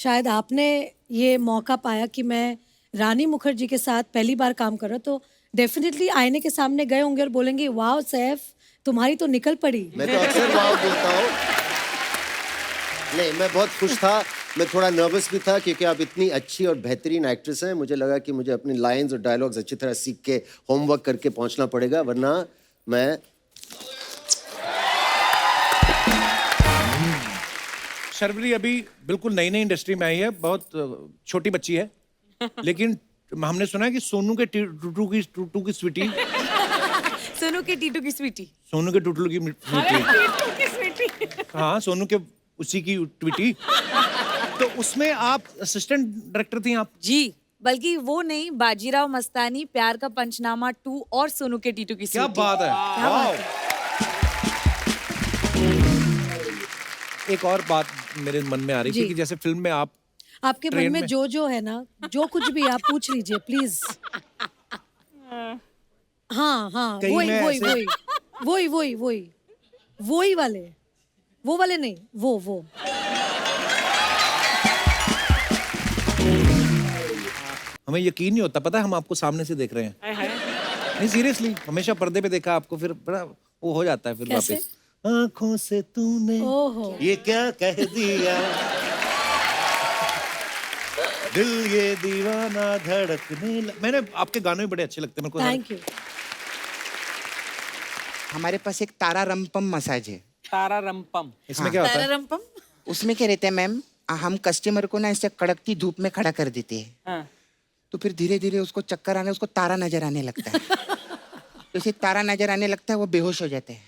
शायद आपने ये मौका पाया कि मैं रानी मुखर्जी के साथ पहली बार काम कर रहा हूं, तो डेफिनेटली आईने के सामने गए होंगे और बोलेंगे वाह सैफ तुम्हारी तो निकल पड़ी। मैं तो अक्सर वाह बोलता हूँ। नहीं, मैं बहुत खुश था। मैं थोड़ा नर्वस भी था क्योंकि आप इतनी अच्छी और बेहतरीन एक्ट्रेस हैं। मुझे लगा कि मुझे अपनी लाइंस और डायलॉग्स अच्छी तरह सीख के होमवर्क करके पहुंचना पड़ेगा, वरना मैं शर्वरी अभी बिल्कुल नई नई इंडस्ट्री में आई है, बहुत छोटी बच्ची है, लेकिन हमने सुना है कि सोनू के टूटू की स्वीटी सोनू के टीटू की स्वीटी। सोनू के टूटू की स्वीटी हाँ, सोनू के उसी की ट्वीटी। तो उसमें आप असिस्टेंट डायरेक्टर थी आप? जी, बल्कि वो नहीं, बाजीराव मस्तानी, प्यार का पंचनामा 2 और सोनू के टीटू की क्या स्वीटी। बात है, वाह। एक और बात मेरे मन में आ रही थी कि जैसे फिल्म में आपके मन में जो है ना, जो कुछ भी आप पूछ लीजिए प्लीज। हाँ हाँ, वही वाले, वो वाले नहीं, वो हमें यकीन नहीं होता, पता है हम आपको सामने से देख रहे हैं। नहीं सीरियसली, हमेशा पर्दे पे देखा आपको, फिर बड़ा वो हो जाता है फिर वापस। आँखों से तूने ये क्या कह दिया, दिल ये दीवाना धड़कने मैंने आपके गाने भी बड़े अच्छे लगते हैं मेरे को। Thank you. हमारे पास एक तारा रंपम मसाज है। तारा रंपम, इसमें क्या होता है? तारारंपम? उसमें क्या रहता है मैम, हम कस्टमर को ना ऐसे कड़कती धूप में खड़ा कर देते हैं। हाँ। तो फिर धीरे धीरे उसको चक्कर आने, उसको तारा नजर आने लगता है। जैसे तारा नजर आने लगता है वो बेहोश हो जाता है।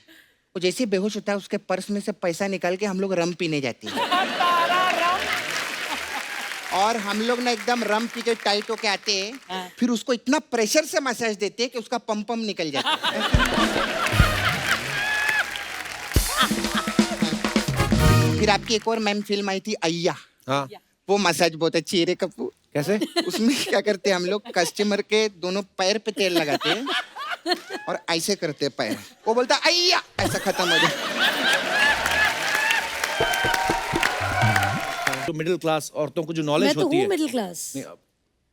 वो जैसे बेहोश होता है उसके पर्स में से पैसा निकाल के हम लोग रम पीने जाते हैं। और हम लोग ना एकदम रम पी के टाइट होके आते हैं, फिर उसको इतना प्रेशर से मसाज देते हैं कि उसका पम निकल जाता है। फिर आपकी एक और मैम फिल्म आई थी अय्या, हाँ। वो मसाज बहुत अच्छी है रे कपूर। कैसे? उसमें क्या करते हैं हम लोग, कस्टमर के दोनों पैर पे तेल लगाते हैं और ऐसे करते हैं पैर, वो बोलता अय्या, ऐसा खत्म हो जाए। तो मिडिल क्लास औरतों को जो नॉलेज होती है। मैं तो हूँ मिडिल क्लास।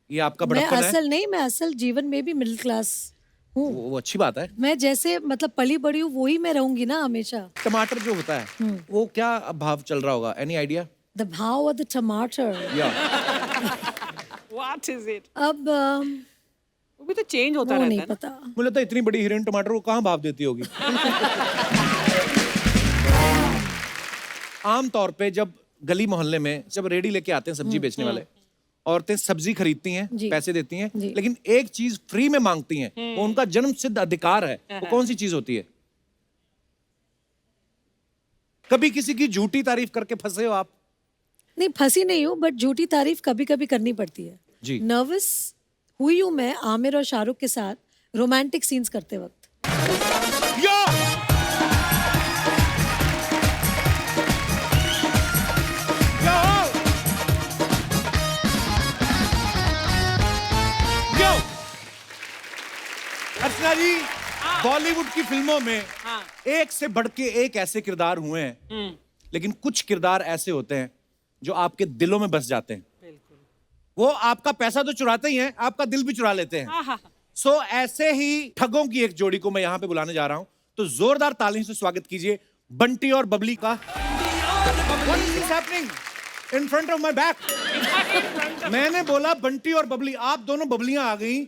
ये आपका बड़प्पन है। मैं असल जीवन में भी मिडिल क्लास हूँ। वो अच्छी बात है। मैं जैसे मतलब पली बड़ी हूँ वही मैं रहूंगी ना हमेशा। टमाटर जो होता है वो क्या भाव चल रहा होगा? Any idea? The भाव of the tomato. What is it? अब वो भी तो चेंज होता वो रहता नहीं है ना? पता। मुझे लगता है इतनी बड़ी हीरोइन टमाटर को कहाँ भाव देती होगी। आम तौर पे जब गली मोहल्ले में जब रेडी लेके आते हैं सब्जी बेचने वाले, औरतें सब्जी खरीदती हैं, पैसे देती हैं, लेकिन एक चीज फ्री में मांगती हैं, वो उनका जन्म सिद्ध अधिकार है। वो कौन सी चीज होती है? कभी किसी की झूठी तारीफ करके फंसे हो आप? नहीं, फंसी नहीं हूँ, बट झूठी तारीफ कभी कभी करनी पड़ती है जी। नर्वस हुई हूँ मैं आमिर और शाहरुख के साथ रोमांटिक सीन्स करते वक्त। अर्चना जी, बॉलीवुड की फिल्मों में एक से बढ़ के एक ऐसे किरदार हुए हैं, लेकिन कुछ किरदार ऐसे होते हैं जो आपके दिलों में बस जाते हैं। वो आपका पैसा तो चुराते ही हैं, आपका दिल भी चुरा लेते हैं। सो ऐसे ही ठगों की एक जोड़ी को मैं यहाँ पे बुलाने जा रहा हूँ, तो जोरदार तालियों से स्वागत कीजिए बंटी और बबली का। What is happening in front of my back? मैंने बोला बंटी और बबली, आप दोनों बबलियां आ गई,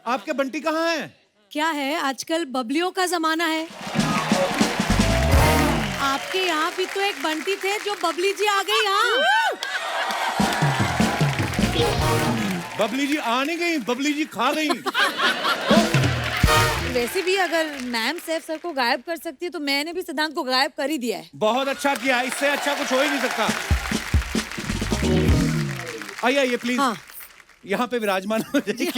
आपके बंटी कहाँ हैं? क्या है, आजकल बबलियों का जमाना है। आपके यहाँ भी तो एक बंटी थे जो बबली जी आ गई यहाँ। बबली जी आ नहीं गई, बबली जी खा गई। वैसे भी अगर मैम सैफ सर को गायब कर सकती है तो मैंने भी सिद्धांत को गायब कर ही दिया है। बहुत अच्छा किया, इससे अच्छा कुछ हो ही नहीं सकता। आइए प्लीज। हाँ। यहाँ पे विराजमान हो जाइए।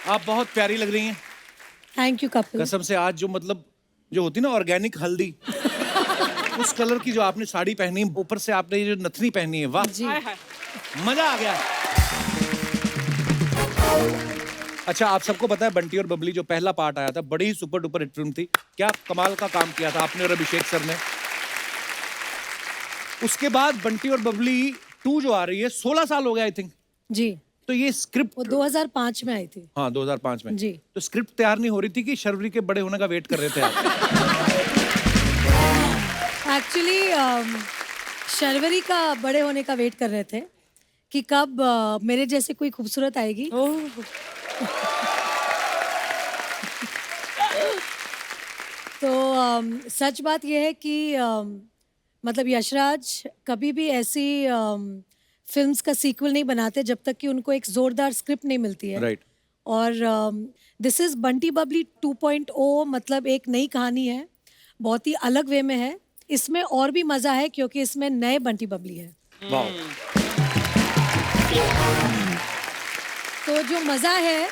आप बहुत प्यारी लग रही हैं। Thank you Kapil. कसम से आज जो मतलब जो होती ना ऑर्गेनिक हल्दी, उस कलर की जो आपने साड़ी पहनी, ऊपर से आपने ये जो नथनी पहनी है, वाह जी। मजा आ गया। अच्छा, आप सबको पता है बंटी और बबली जो पहला पार्ट आया था, बड़ी ही सुपर डुपर हिट फिल्म थी। क्या कमाल का काम किया था आपने और अभिषेक सर ने। उसके बाद बंटी और बबली 2 जो आ रही है, 16 साल हो गए आई थिंक। जी, तो ये स्क्रिप्ट वो 2005 में आई थी। हाँ 2005 में। जी। तो स्क्रिप्ट तैयार नहीं हो रही थी कि शर्वरी के बड़े होने का वेट कर रहे थे आप? एक्चुअली शर्वरी का बड़े होने का वेट कर रहे थे कि कब मेरे जैसे कोई खूबसूरत आएगी। तो सच बात यह है कि मतलब यशराज कभी भी ऐसी फिल्म्स का सीक्वल नहीं बनाते जब तक कि उनको एक जोरदार स्क्रिप्ट नहीं मिलती है। राइट। और दिस इज बंटी बबली 2.0, मतलब एक नई कहानी है, बहुत ही अलग वे में है। इसमें और भी मजा है क्योंकि इसमें नए बंटी बबली है। वाह। तो जो मजा है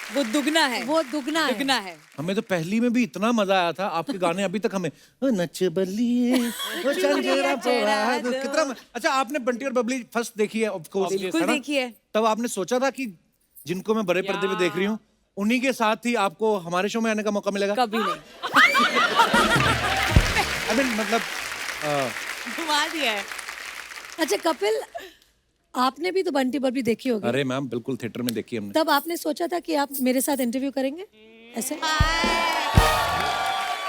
वो दुगना है, वो दुगना है। दुगना है। हमें तो पहली में भी इतना मजा आया था, आपके गाने अभी तक हमें ओ नच बलिए ओ चंदेरा पड़ा दो, अच्छा आपने बंटी और बबली फर्स्ट देखी है ऑफ कोर्स, बिल्कुल देखी है। तब आपने सोचा था कि जिनको मैं बड़े पर्दे पे देख रही हूँ उन्हीं के साथ ही आपको हमारे शो में आने का मौका मिलेगा? कभी नहीं। आई मीन मतलब घुमा दिया है। अच्छा कपिल, आपने भी तो बंटी बबली देखी होगी। अरे मैम बिल्कुल थिएटर में देखी हमने। तब आपने सोचा था कि आप मेरे साथ इंटरव्यू करेंगे ऐसे?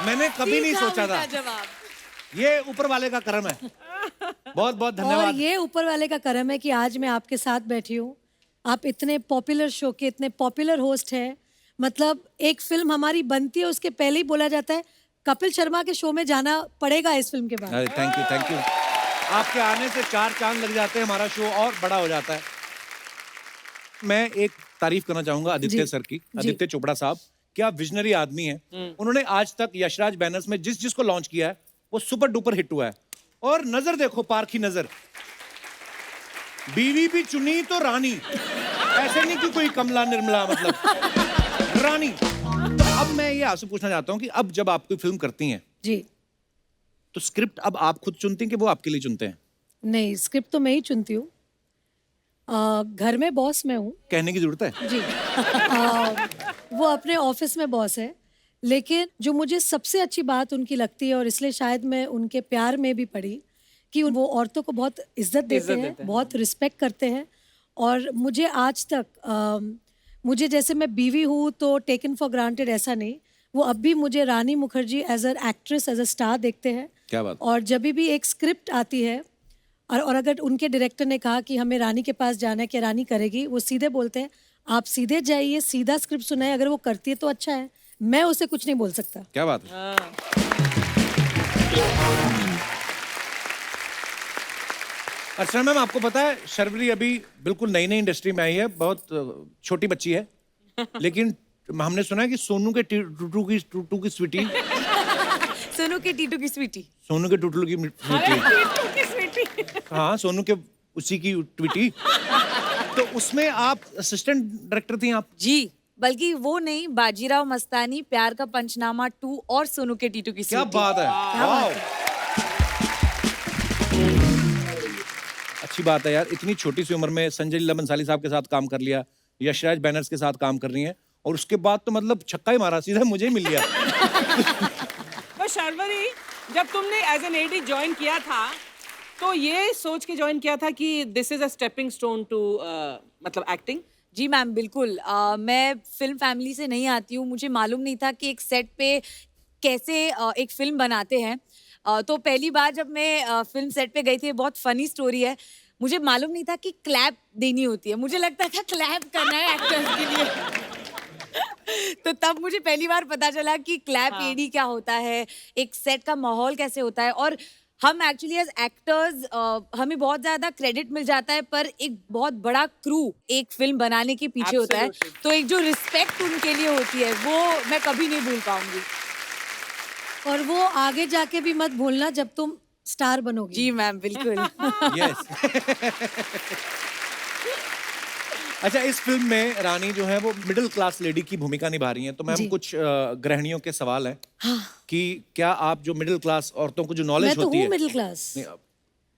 मैंने कभी नहीं सीधा सोचा था। उल्टा जवाब। ये ऊपर वाले का करम है। बहुत बहुत और धन्यवाद। ये ऊपर वाले का करम है कि आज मैं आपके साथ बैठी हूँ। आप इतने पॉपुलर शो के इतने पॉपुलर होस्ट हैं। मतलब एक फिल्म हमारी बनती है उसके पहले ही बोला जाता है कपिल शर्मा के शो में जाना पड़ेगा इस फिल्म के बाद। अरे थैंक यू थैंक यू। आपके आने से 4 चांद लग जाते हैं, हमारा शो और बड़ा हो जाता है। मैं एक तारीफ करना चाहूंगा आदित्य जी, सर की, जी। आदित्य चोपड़ा साहब। क्या विजनरी आदमी है। उन्होंने आज तक यशराज बैनर्स में जिस जिसको लॉन्च किया है वो सुपर डुपर हिट हुआ है। और नजर देखो, पारखी नजर, बीवी भी चुनी तो रानी, ऐसे नहीं कि कोई कमला निर्मला, मतलब रानी। तो अब मैं ये आपसे पूछना चाहता हूँ कि अब जब आप कोई फिल्म करती हैं जी तो स्क्रिप्ट अब आप खुद चुनती हैं कि वो आपके लिए चुनते हैं? नहीं, स्क्रिप्ट तो मैं ही चुनती हूँ। घर में बॉस मैं हूँ। कहने की जरूरत है? जी। वो अपने ऑफिस में बॉस है, लेकिन जो मुझे सबसे अच्छी बात उनकी लगती है और इसलिए शायद मैं उनके प्यार में भी पड़ी कि वो औरतों को बहुत इज्जत देते हैं, बहुत रिस्पेक्ट करते हैं। और मुझे आज तक मुझे जैसे मैं बीवी हूँ तो टेकन फॉर ग्रांटेड ऐसा नहीं, वो अब भी मुझे Rani Mukherjee as a actress, as a star देखते हैं। क्या बात। और जब भी एक स्क्रिप्ट आती है और अगर उनके डायरेक्टर ने कहा कि हमें रानी के पास जाना है कि रानी करेगी, वो सीधे बोलते हैं आप सीधे जाइए, सीधा स्क्रिप्ट सुनाए, अगर वो करती है तो अच्छा है, मैं उसे कुछ नहीं बोल सकता। क्या बात है। अर्चना मैम, आपको पता है शर्वरी अभी बिल्कुल नई नई इंडस्ट्री में आई है, बहुत छोटी बच्ची है, लेकिन हमने सुना है कि सोनू के टूटू की स्वीटी, सोनू के टीटू की स्वीटी। सोनू के टूटू की स्वीटी, हाँ सोनू के उसी की ट्वीटी। तो उसमें आप असिस्टेंट डायरेक्टर थी आप? जी, बल्कि वो नहीं, बाजीराव मस्तानी, प्यार का पंचनामा 2 और सोनू के टीटू की क्या स्वीटी। बात है, वाओ। अच्छी बात है यार, इतनी छोटी सी उम्र में संजय लीला बंसाली साहब के साथ काम कर लिया, यशराज बैनर्स के साथ काम कर रही हैं, और उसके बाद तो मतलब छक्का ही मारा, सीधा मुझे ही मिल गया। पर शर्वरी, जब तुमने एज एन एडी ज्वाइन किया था तो ये सोच के ज्वाइन किया था कि this is a stepping stone to मतलब एक्टिंग? जी मैम, बिल्कुल। मैं फिल्म फैमिली से नहीं आती हूँ, मुझे मालूम नहीं था कि एक सेट पे कैसे एक फिल्म बनाते हैं। तो पहली बार जब मैं फिल्म सेट पे गई थी, बहुत फनी स्टोरी है, मुझे मालूम नहीं था कि क्लैप देनी होती है, मुझे लगता था क्लैप करना है एक्टर्स के लिए। तो तब मुझे पहली बार पता चला कि क्लैप एडी क्या होता है, एक सेट का माहौल कैसे होता है। और हम एक्चुअली एज एक्टर्स हमें बहुत ज्यादा क्रेडिट मिल जाता है, पर एक बहुत बड़ा क्रू एक फिल्म बनाने के पीछे होता है, Absolutely. तो एक जो रिस्पेक्ट उनके लिए होती है वो मैं कभी नहीं भूल पाऊंगी। और वो आगे जाके भी मत भूलना जब तुम स्टार बनोगी। जी मैम, बिल्कुल। यस। अच्छा, इस फिल्म में रानी जो है वो मिडिल क्लास लेडी की भूमिका निभा रही हैं, तो मैम जी। कुछ गृहिणियों के सवाल हैं हाँ, कि क्या आप जो मिडिल क्लास औरतों को जो मैं नॉलेज तो होती हूँ है, मिडिल क्लास। नहीं,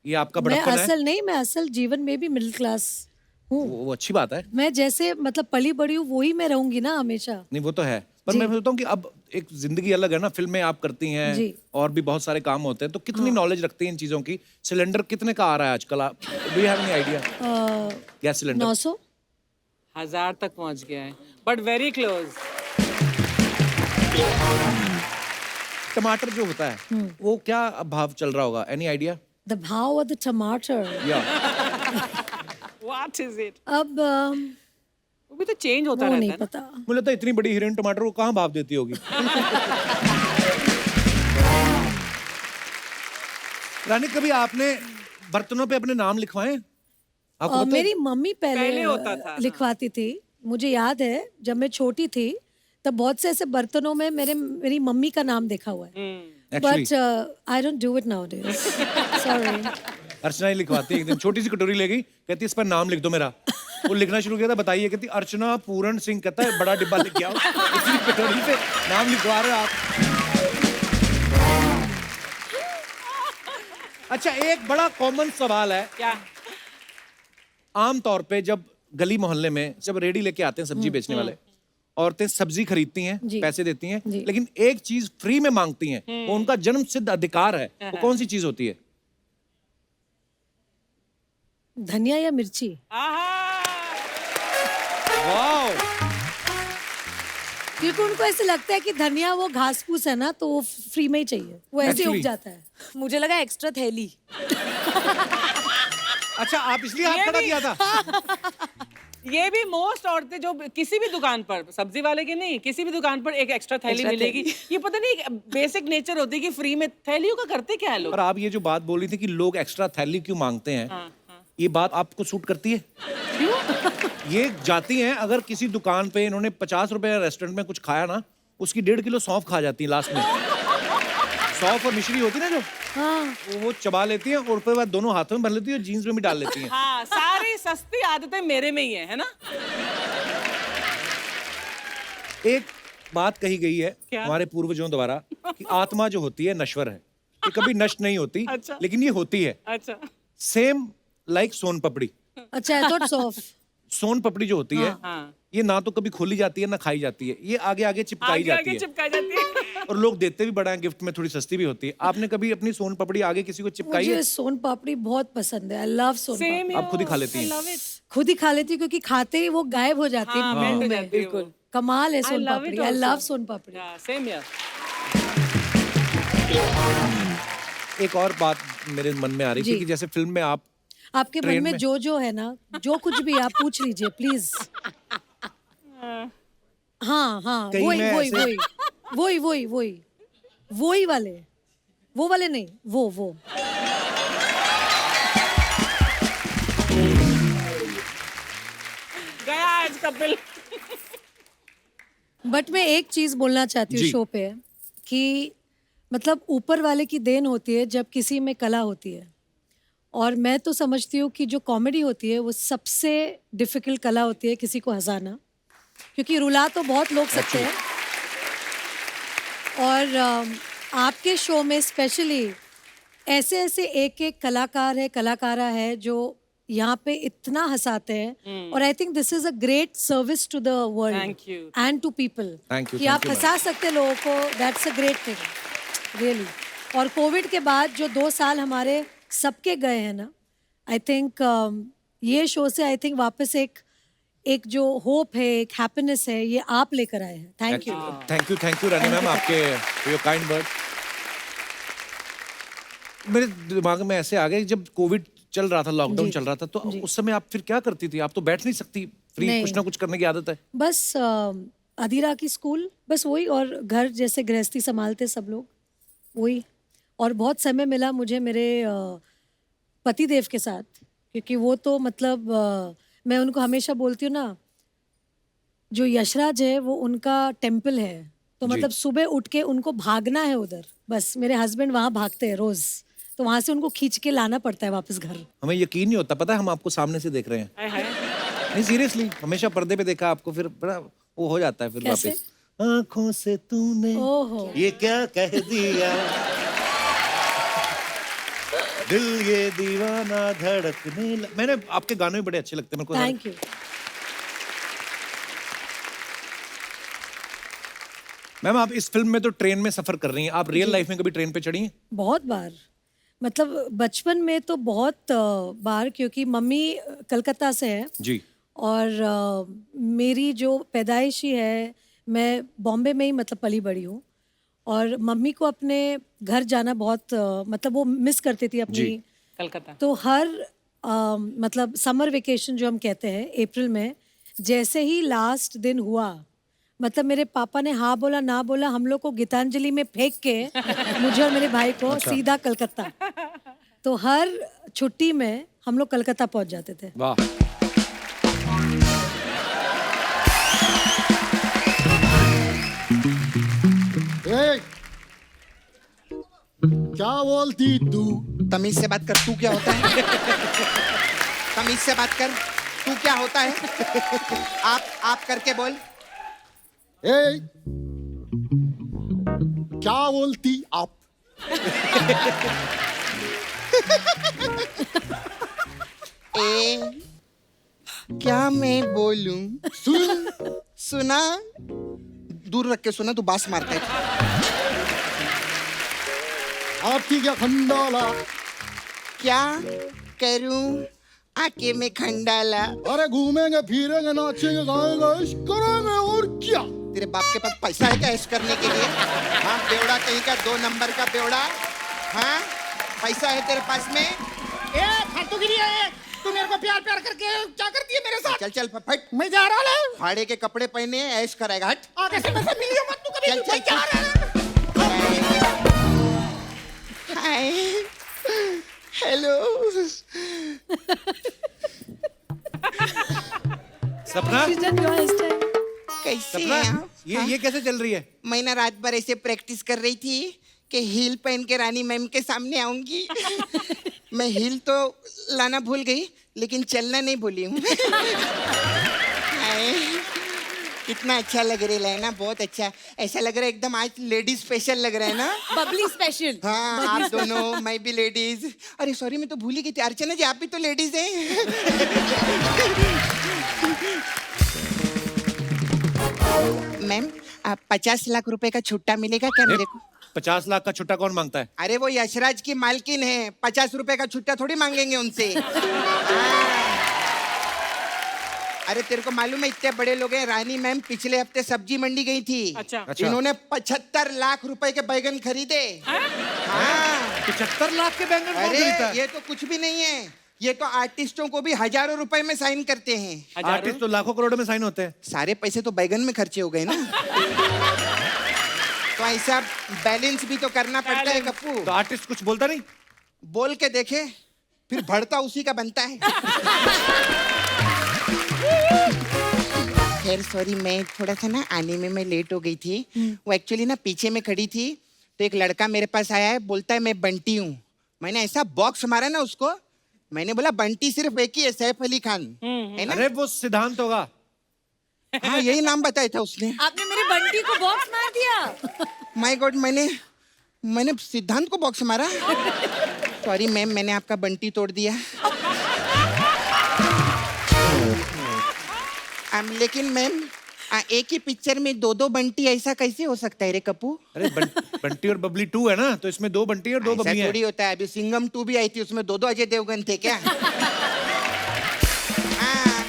ये आपका मैं बड़प्पन है? असल नहीं, मैं असल जीवन में भी मिडिल क्लास हूँ। वो अच्छी बात है। मैं जैसे मतलब पली बड़ी हूँ वही मैं रहूंगी ना हमेशा। नहीं वो तो है, पर मैं सोचता हूँ कि अब एक जिंदगी अलग है ना, फिल्में आप करती हैं जी। और भी बहुत सारे काम होते हैं, तो कितनी नॉलेज रखती हैं इन चीजों की? सिलेंडर कितने का आ रहा है आजकल? आप do you have any idea? Gas cylinder 900। 1000 तक पहुंच गया है, बट वेरी क्लोज। टमाटर जो होता है वो क्या भाव चल रहा होगा? Any idea? द भाव ऑफ द टमाटर। या व्हाट इज इट? अब वो भी तो चेंज होता वो रहता नहीं है ना। पता। मुझे लगता है इतनी बड़ी हीरोइन टमाटर को कहाँ भाव देती होगी? रानी, कभी आपने बर्तनों पे अपने नाम लिखवाए? आपको पता है? मेरी मम्मी पहले पहले होता था, हाँ। लिखवाती थी। मुझे याद है जब मैं छोटी थी तब बहुत से ऐसे बर्तनों में मेरी मम्मी का नाम देखा हुआ है। Actually, but I don't do it nowadays. Sorry. Archana ही लिखवाती है। एक दिन छोटी सी कटोरी ले गई, कहती इस पर नाम लिख दो मेरा। वो लिखना शुरू किया था, बताइए, कहती अर्चना पूरन सिंह। कहता है बड़ा डिब्बा लेके आओ, इसी कटोरी पे नाम लिखवा रहे हो आप। अच्छा, एक बड़ा कॉमन सवाल है। क्या? आम तौर पे जब गली मोहल्ले में जब रेडी लेके आते हैं सब्जी बेचने वाले, औरतें सब्जी खरीदती हैं, जी। पैसे देती हैं, जी। लेकिन एक चीज फ्री में मांगती हैं, वो उनका जन्म सिद्ध अधिकार है। वो कौन सी चीज होती है? धनिया या मिर्ची? वाओ! क्योंकि उनको ऐसे लगता है कि धनिया वो घास फूस है ना, तो वो फ्री में ही चाहिए, वो ऐसे ही उग Actually- जाता है। मुझे लगा एक्स्ट्रा थैली। अच्छा, आप इसलिए हाथ खड़ा किया था? ये भी मोस्ट औरतें जो किसी भी दुकान पर, सब्जी वाले की नहीं, किसी भी दुकान पर एक एक्स्ट्रा थैली Extra मिलेगी। ये पता नहीं बेसिक नेचर होती है कि फ्री में थैलियों का करते क्या है लोग। और आप ये जो बात बोल रही थी कि लोग एक्स्ट्रा थैली क्यों मांगते हैं, हाँ, ये बात आपको सूट करती है? ये जाती हैं, अगर किसी दुकान पे इन्होंने 50 रुपए रेस्टोरेंट में कुछ खाया ना, उसकी 1.5 किलो सौंफ खा जाती है लास्ट में। सौंफ और मिश्री होती है ना जो, हाँ। वो चबा लेती हैं और उसके बाद दोनों हाथों में भर लेती है और जीन्स में भी डाल लेती हैं। हाँ, सारी सस्ती आदतें मेरे में ही है ना। एक बात कही गई है क्या? हमारे पूर्वजों द्वारा कि आत्मा जो होती है नश्वर है, ये कभी नष्ट नहीं होती। अच्छा। लेकिन ये होती है। अच्छा। सेम लाइक सोन पपड़ी। अच्छा, आई थॉट सॉफ्ट। सोन पपड़ी जो होती है, हाँ। ये ना तो कभी खोली जाती है ना खाई जाती है, ये आगे आगे चिपकाई आगे जाती आगे है। चिपकाई जाती है। और लोग देते भी बड़ा है गिफ्ट में, थोड़ी सस्ती भी होती है। आपने कभी अपनी सोन पपड़ी आगे किसी को चिपकाई है? मुझे सोन पापड़ी बहुत पसंद है। आई लव सोन Same पापड़ी। आप खुद ही खा लेती हैं? खुद ही खा लेती हूँ क्योंकि खाते ही वो गायब हो जाती है हाँ, मुंह मेल्ट हो में। जाती है वो। बिल्कुल कमाल है son love it papdi. I also. Love son papdi. Same here. एक और बात मेरे मन में आ रही थी जी। कि जैसे फिल्म में आप आपके मन ट्रेन में में- जो है ना, जो कुछ भी आप पूछ लीजिए प्लीज। हाँ हाँ, कहीं वही मैं वही ऐसे- वही वही वही वही वही वाले, वो वाले नहीं, वो गया आज कपिल। बट मैं एक चीज बोलना चाहती हूँ जी। शो पे कि मतलब ऊपर वाले की देन होती है जब किसी में कला होती है। और मैं तो समझती हूँ कि जो कॉमेडी होती है वो सबसे डिफिकल्ट कला होती है किसी को हंसाना, क्योंकि रुला तो बहुत लोग सकते हैं। और आपके शो में स्पेशली ऐसे ऐसे एक एक कलाकार है, कलाकारा है जो यहाँ पे इतना हंसाते हैं। और I think this is a great service to the world Thank you. And to people Thank you, कि thank आप you, हंसा सकते हैं लोगों को। That's a great thing really. और कोविड के बाद जो 2 साल हमारे सबके गए हैं ना, आई थिंक ये शो से आई थिंक वापस एक जो होप है, एक हैप्पीनेस है, ये आप लेकर आए हैं। Thank you. Thank you Rani ma'am, आपके योर काइंड वर्ड। मेरे दिमाग में ऐसे आ गए, जब कोविड चल रहा था, लॉकडाउन जी। चल रहा था, तो उस समय आप फिर क्या करती थी? आप तो बैठ नहीं सकती, फ्री नहीं। कुछ ना कुछ करने की आदत है। बस अधीरा की स्कूल, बस वही, और घर जैसे गृहस्थी संभालते सब लोग, वही। और बहुत समय मिला मुझे मेरे पति देव के साथ, क्योंकि वो तो मतलब मैं उनको हमेशा बोलती हूँ ना, जो यशराज है वो उनका टेम्पल है। तो जी। मतलब सुबह उठ के उनको भागना है उधर, बस मेरे हस्बैंड वहाँ भागते हैं रोज, तो वहाँ से उनको खींच के लाना पड़ता है वापस घर। हमें यकीन नहीं होता, पता है हम आपको सामने से देख रहे हैं। हाय हाय। नहीं सीरियसली, हमेशा पर्दे पे देखा आपको, फिर बड़ा वो हो जाता है फिर कैसे? वापस। आंखों से तूने ओहो। ये क्या कह दिया। दिल ये दीवाना धड़कने मैंने आपके गाने भी बड़े अच्छे लगते हैं मेरे को। Thank you. मैम आप इस फिल्म में तो ट्रेन में सफर कर रही हैं, आप रियल लाइफ में कभी ट्रेन पे चढ़ी हैं? बहुत बार, मतलब बचपन में तो बहुत बार, क्योंकि मम्मी कलकत्ता से है जी। और मेरी जो पैदाइश ही है, मैं बॉम्बे में ही मतलब पली बड़ी हूँ, और मम्मी को अपने घर जाना बहुत मतलब वो मिस करती थी अपनी। कलकत्ता। तो हर मतलब समर वेकेशन जो हम कहते हैं अप्रैल में, जैसे ही लास्ट दिन हुआ, मतलब मेरे पापा ने हाँ बोला ना बोला, हम लोग को गीतांजलि में फेंक के मुझे और मेरे भाई को सीधा कलकत्ता। तो हर छुट्टी में हम लोग कलकत्ता पहुंच जाते थे। वाह। ए, क्या बोलती तू? तमीज से बात कर, तू क्या होता है? तमीज से बात कर, तू क्या होता है? आप करके बोल। ए, क्या बोलती आप? ए, क्या मैं बोलूं? सुन, सुना? दूर रख के सुना, तू बास मारता है। आपकी क्या खंडाला? क्या करूं आके में खंडाला? अरे घूमेंगे फिरेंगे नाचेंगे गाएंगे इश्क करेंगे और क्या? तेरे बाप के पास पैसा है क्या ऐश करने के लिए? हाँ बेवड़ा कहीं का, 2 नंबर का बेवड़ा। हाँ पैसा है तेरे पास में? ए फालतू गिरी है, तू मेरे को प्यार प्यार करके क्या करती है मेरे साथ? चल चल फट, मैं जा रहा हूँ। फाड़े के कपड़े पहने ऐश कराएगा, हट। आगे से मुझसे मिलियो मत तू कभी। चल, चल, मैं जा चल। रहा हूँ। Hi hello. सपना, सृजन, your hairstyle। कैसे सपना हैं आप? ये कैसे चल रही है? मैं ना रात भर ऐसे प्रैक्टिस कर रही थी कि हील पहन के रानी मैम के सामने आऊंगी। मैं हील तो लाना भूल गई, लेकिन चलना नहीं भूली हूँ। हाय, कितना अच्छा लग रहा है ना, बहुत अच्छा। ऐसा लग रहा है एकदम आज लेडीज स्पेशल लग रहा है ना। बबली स्पेशल। हाँ आप दोनों, मैं भी लेडीज। अरे सॉरी, मैं तो भूल ही गई थी। अर्चना जी आप भी तो लेडीज हैं। मैम, 50 लाख रुपए का छुट्टा मिलेगा क्या मेरे को? 50 लाख का छुट्टा कौन मांगता है? अरे वो यशराज की मालकिन है, 50 रुपए का छुट्टा थोड़ी मांगेंगे उनसे। हाँ। अरे तेरे को मालूम है इतने बड़े लोग हैं, रानी मैम पिछले हफ्ते सब्जी मंडी गई थी। अच्छा। इन्होंने 75 लाख रुपए के बैगन खरीदे। हाँ। 75 लाख के बैंगन कौन अरे खरीदता है? ये तो कुछ भी नहीं है, ये तो आर्टिस्टों को भी हजारों रुपए में साइन करते हैं। आर्टिस्ट तो लाखों करोड़ों में साइन होते हैं। सारे पैसे तो बैगन में खर्चे हो गए ना। तो ऐसा बैलेंस भी तो करना पड़ता है कप्पू। तो आर्टिस्ट कुछ बोलता नहीं? बोल के देखे, फिर भरता उसी का बनता है। खैर सॉरी, मैं थोड़ा सा ना आने में मैं लेट हो गई थी। वो एक्चुअली ना पीछे में खड़ी थी, तो एक लड़का मेरे पास आया है, बोलता है मैं बंटी हूँ। मैंने ऐसा बॉक्स मारा ना उसको, मैंने बोला बंटी सिर्फ एक ही है, सैफ अली खान है ना। अरे वो सिद्धांत होगा। हाँ यही नाम बताया था उसने। आपने मेरे बंटी को बॉक्स मार दिया। माय गॉड, मैंने सिद्धांत को बॉक्स मारा। सॉरी मैम, मैंने आपका बंटी तोड़ दिया। लेकिन मैम एक ही पिक्चर में 2 बंटी, ऐसा कैसे हो सकता है रे कप्पू? अरे बंटी और बबली 2 है ना, तो इसमें 2 बंटी और 2 ऐसा बबली थोड़ी हैं। होता है। अभी सिंघम 2 भी आई थी, उसमें 2 अजय देवगन थे क्या? हाँ,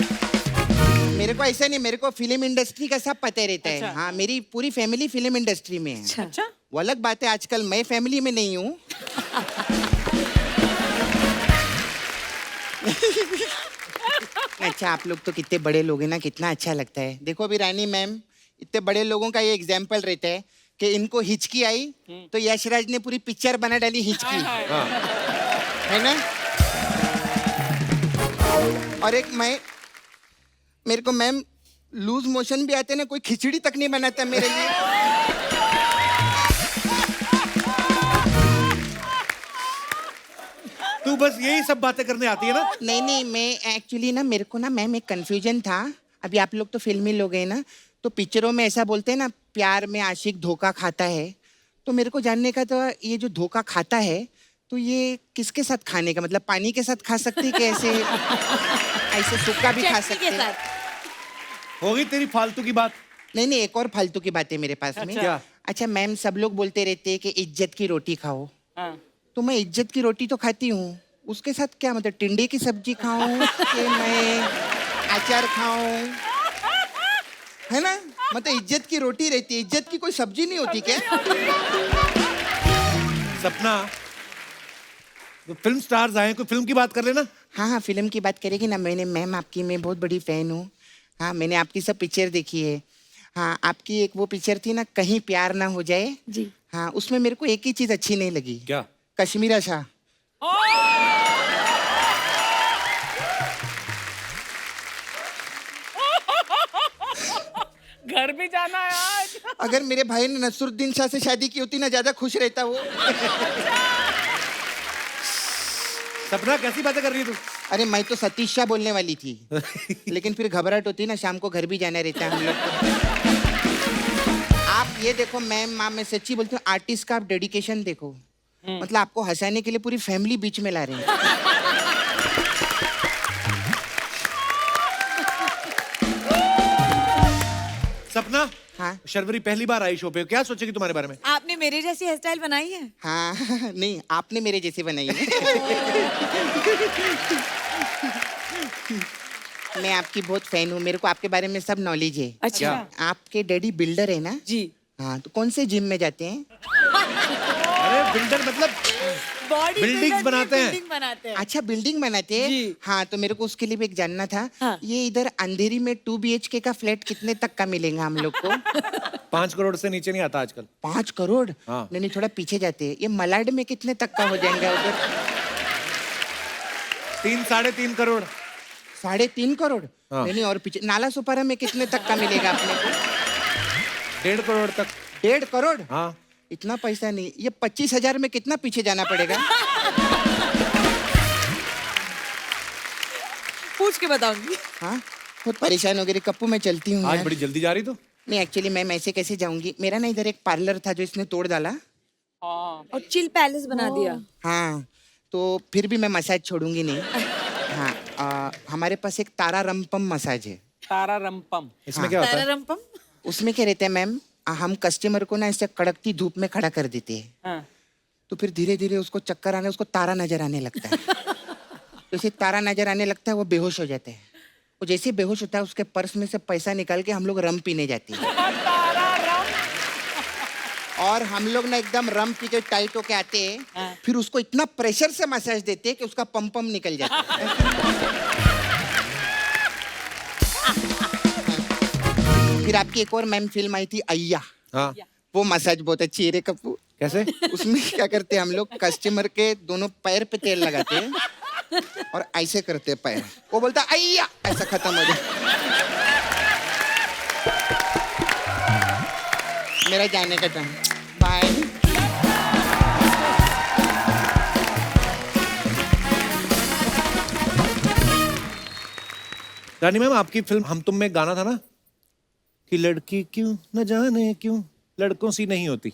मेरे को ऐसा नहीं, मेरे को फिल्म इंडस्ट्री का सब पता रहता है। हाँ मेरी पूरी फैमिली फिल्म इंडस्ट्री में है। अच्छा। वो अलग बात है, आजकल मैं फैमिली में नहीं हूँ। अच्छा आप लोग तो कितने बड़े लोग हैं ना, कितना अच्छा लगता है। देखो अभी रानी मैम, इतने बड़े लोगों का ये एग्जाम्पल रहता है कि इनको हिचकी आई तो यशराज ने पूरी पिक्चर बना डाली हिचकी, है ना। और एक मेरे को मैम लूज मोशन भी आते ना, कोई खिचड़ी तक नहीं बनाता मेरे लिए। तू बस यही सब बातें करने आती है ना? नहीं, मैं एक्चुअली ना, मेरे को ना मैम एक कंफ्यूजन था। अभी आप लोग तो फिल्मी लोग हैं ना, तो पिक्चरों में ऐसा बोलते हैं ना, प्यार में आशिक धोखा खाता है। तो मेरे को जानने का था, ये जो धोखा खाता है, तो ये किसके साथ खाने का मतलब पानी के साथ खा सकते हैं कि ऐसे ऐसे सूखा भी खा चटनी सकते के हैं? साथ। होगी तेरी फालतू की बात। नहीं नहीं, एक और फालतू की बात है मेरे पास में। क्या? अच्छा मैम, सब लोग बोलते रहते हैं कि इज्जत की रोटी खाओ, हाँ। तो मैं इज्जत की रोटी तो खाती हूँ, उसके साथ क्या मतलब टिंडे की सब्जी खाऊं कि मैं अचार खाऊं, है ना? मतलब इज्जत की रोटी रहती है, इज्जत की कोई सब्जी नहीं होती क्या? सपना, तो फिल्म स्टार्स आए, कोई फिल्म की बात कर लेना। हाँ हाँ, फिल्म की बात करेगी ना। मैम आपकी मैं बहुत बड़ी फैन हूँ। हाँ, मैंने आपकी सब पिक्चर देखी है। हाँ, आपकी एक वो पिक्चर थी ना, कहीं प्यार ना हो जाए। जी। हाँ, उसमें मेरे को एक ही चीज अच्छी नहीं लगी। क्या? कश्मीरा शाह। घर भी जाना है आज। अगर मेरे भाई ने नसरुद्दीन शाह से शादी की होती ना, ज्यादा खुश रहता वो। सपना कैसी बातें कर रही है तू? अरे मैं तो सतीश शाह बोलने वाली थी, लेकिन फिर घबराहट होती ना, शाम को घर भी जाना रहता है हम लोग को। आप ये देखो मैम, मैं सच्ची बोलती हूँ, आर्टिस्ट का आप डेडिकेशन देखो। मतलब आपको हंसाने के लिए पूरी फैमिली बीच में ला रहे हैं। सपना, हाँ शर्वरी पहली बार आई शो पे, क्या सोचेगी तुम्हारे बारे में? आपने मेरे जैसी हेयर स्टाइल बनाई है? हाँ नहीं, आपने मेरे जैसी बनाई है। मैं आपकी बहुत फैन हूँ, मेरे को आपके बारे में सब नॉलेज है। अच्छा। आपके डैडी बिल्डर है ना? जी। हाँ, तो कौन से जिम में जाते हैं? अरे बिल्डर मतलब बॉडी Buildings बनाते हैं। बिल्डिंग बनाते हैं। अच्छा, बिल्डिंग बनाते हैं। जी। हाँ, तो मेरे को उसके लिए भी एक जानना था। हाँ। ये इधर अंधेरी में 2 BHK का फ्लैट कितने तक का मिलेगा हम लोग को? 5 करोड़ से नीचे नहीं आता आजकल। 5 करोड़? हाँ। नहीं, थोड़ा पीछे जाते हैं। ये मलाड में कितने तक का हो जाएगा उधर? 3-3.5 करोड़। 3.5 करोड़? हाँ। नहीं, और पीछे नाला सुपारा में कितने तक का मिलेगा अपने को? 1.5 करोड़ तक। 1.5 करोड़? हाँ। इतना पैसा नहीं। ये 25,000 में कितना पीछे जाना पड़ेगा? पूछ के बताऊंगी। हाँ, बहुत परेशान हो गई कप्पू, मैं चलती हूँ आज यार। बड़ी जल्दी जा रही तू। नहीं, एक्चुअली मैं ऐसे कैसे जाऊंगी? मेरा ना इधर एक पार्लर था जो इसने तोड़ डाला। और चिल पैलेस बना दिया। हाँ, तो फिर भी मैं मसाज छोड़ूंगी नहीं। हाँ, हमारे पास एक तारा रंपम मसाज है। तारा रंपम। इसमें क्या होता है? तारारंपम? उसमें क्या रहता है मैम, हम कस्टमर को ना ऐसे कड़कती धूप में खड़ा कर देते हैं, हाँ। तो फिर धीरे धीरे उसको चक्कर आने, उसको तारा नजर आने लगता है। तो जैसे तारा नजर आने लगता है वो बेहोश हो जाता है। वो जैसे बेहोश होता है उसके पर्स में से पैसा निकाल के हम लोग रम पीने जाते हैं। और हम लोग ना एकदम रम पी के टाइट होके आते हैं, फिर उसको इतना प्रेशर से मसाज देते हैं कि उसका पम निकल जाता है। फिर आपकी एक और मैम फिल्म आई थी अय्या, हाँ। वो मसाज बहुत अच्छी है रे कप्पू। कैसे? उसमें क्या करते हैं हम लोग, कस्टमर के दोनों पैर पे तेल लगाते हैं और ऐसे करते हैं पैर, वो बोलता है अय्या, ऐसा खत्म हो जाए। मेरा जाने का टाइम, बाय। रानी मैम, आपकी फिल्म हम तुम में गाना था ना कि लड़की क्यों न जाने क्यों लड़कों सी नहीं होती।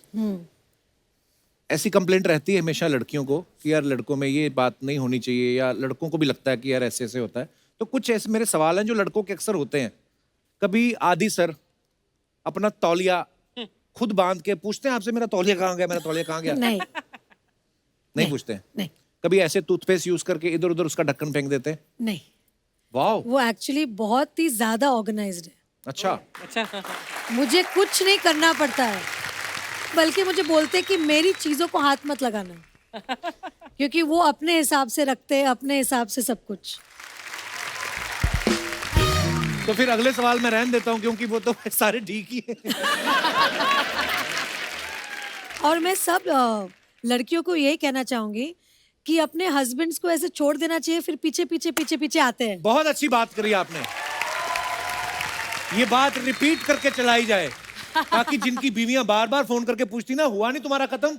ऐसी कंप्लेंट रहती है हमेशा लड़कियों को कि यार लड़कों में ये बात नहीं होनी चाहिए, या लड़कों को भी लगता है कि यार ऐसे ऐसे होता है। तो कुछ ऐसे मेरे सवाल हैं जो लड़कों के अक्सर होते हैं। कभी आदि सर अपना तौलिया खुद बांध के पूछते हैं आपसे, मेरा तौलिया कहाँ गया, मेरा तौलिया कहाँ गया? नहीं नहीं पूछते हैं। नहीं कभी ऐसे टूथपेस्ट यूज करके इधर उधर उसका ढक्कन फेंक देते हैं? नहीं, वाह, वो एक्चुअली बहुत ही ज्यादा ऑर्गेनाइज्ड है। अच्छा। अच्छा। मुझे कुछ नहीं करना पड़ता है, बल्कि मुझे बोलते हैं कि मेरी चीजों को हाथ मत लगाना, क्योंकि वो अपने हिसाब से रखते हैं, अपने हिसाब से सब कुछ। तो फिर अगले सवाल मैं रहने देता हूँ क्योंकि वो तो सारे ठीक ही है। और मैं सब लड़कियों को यही कहना चाहूंगी कि अपने हस्बैंड्स को ऐसे छोड़ देना चाहिए, फिर पीछे पीछे पीछे पीछे आते हैं। बहुत अच्छी बात करी आपने, ये बात रिपीट करके चलाई जाए ताकि जिनकी बीवियां बार बार फोन करके पूछती ना हुआ नहीं तुम्हारा खत्म,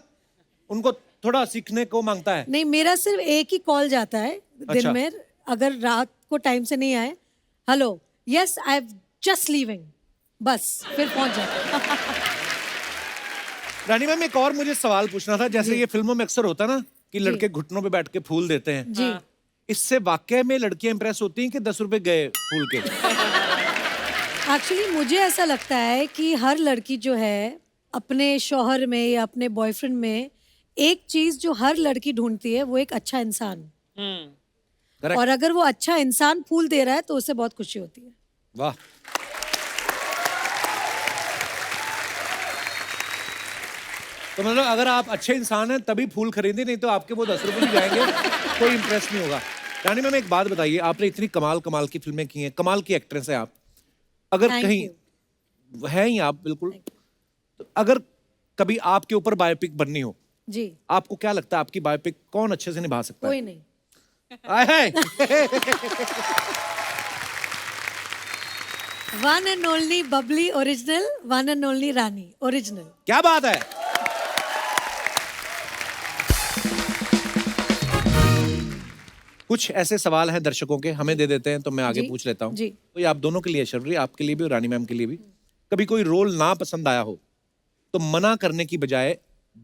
उनको थोड़ा सीखने को मांगता है। नहीं, मेरा सिर्फ एक ही कॉल जाता है दिन अच्छा। में, अगर रात को टाइम से नहीं आए, hello yes I am just leaving, बस फिर पहुंच जाते। रानी मैम, एक और मुझे सवाल पूछना था। जैसे ये फिल्मों में अक्सर होता ना कि लड़के घुटनों पे बैठ के फूल देते हैं, जी इससे वाकई में लड़कियां इंप्रेस होती हैं कि 10 रुपए गए फूल के? एक्चुअली मुझे ऐसा लगता है कि हर लड़की जो है अपने शौहर में या अपने बॉयफ्रेंड में एक चीज जो हर लड़की ढूंढती है वो एक अच्छा इंसान। Correct. और अगर वो अच्छा इंसान फूल दे रहा है तो उसे बहुत खुशी होती है। वाह। तो मतलब अगर आप अच्छे इंसान हैं तभी फूल खरीदे, नहीं तो आपके वो 10 रुपए भी जाएंगे, कोई इंप्रेस नहीं होगा। रानी मैम एक बात बताइए, आपने इतनी कमाल कमाल की फिल्में की हैं, कमाल की एक्ट्रेस हैं आप, अगर Thank कहीं you. हैं ही आप बिल्कुल, तो अगर कभी आपके ऊपर बायोपिक बननी हो, जी आपको क्या लगता है आपकी बायोपिक कौन अच्छे से निभा सकता है? कोई नहीं। आए हाय। One and only Babli original, one and only Rani original. क्या बात है। कुछ ऐसे सवाल हैं दर्शकों के, हमें दे देते हैं तो मैं आगे जी, पूछ लेता हूँ। जी। तो ये आप दोनों के लिए, शर्वरी आपके लिए भी और रानी मैम के लिए भी, कभी कोई रोल ना पसंद आया हो तो मना करने की बजाय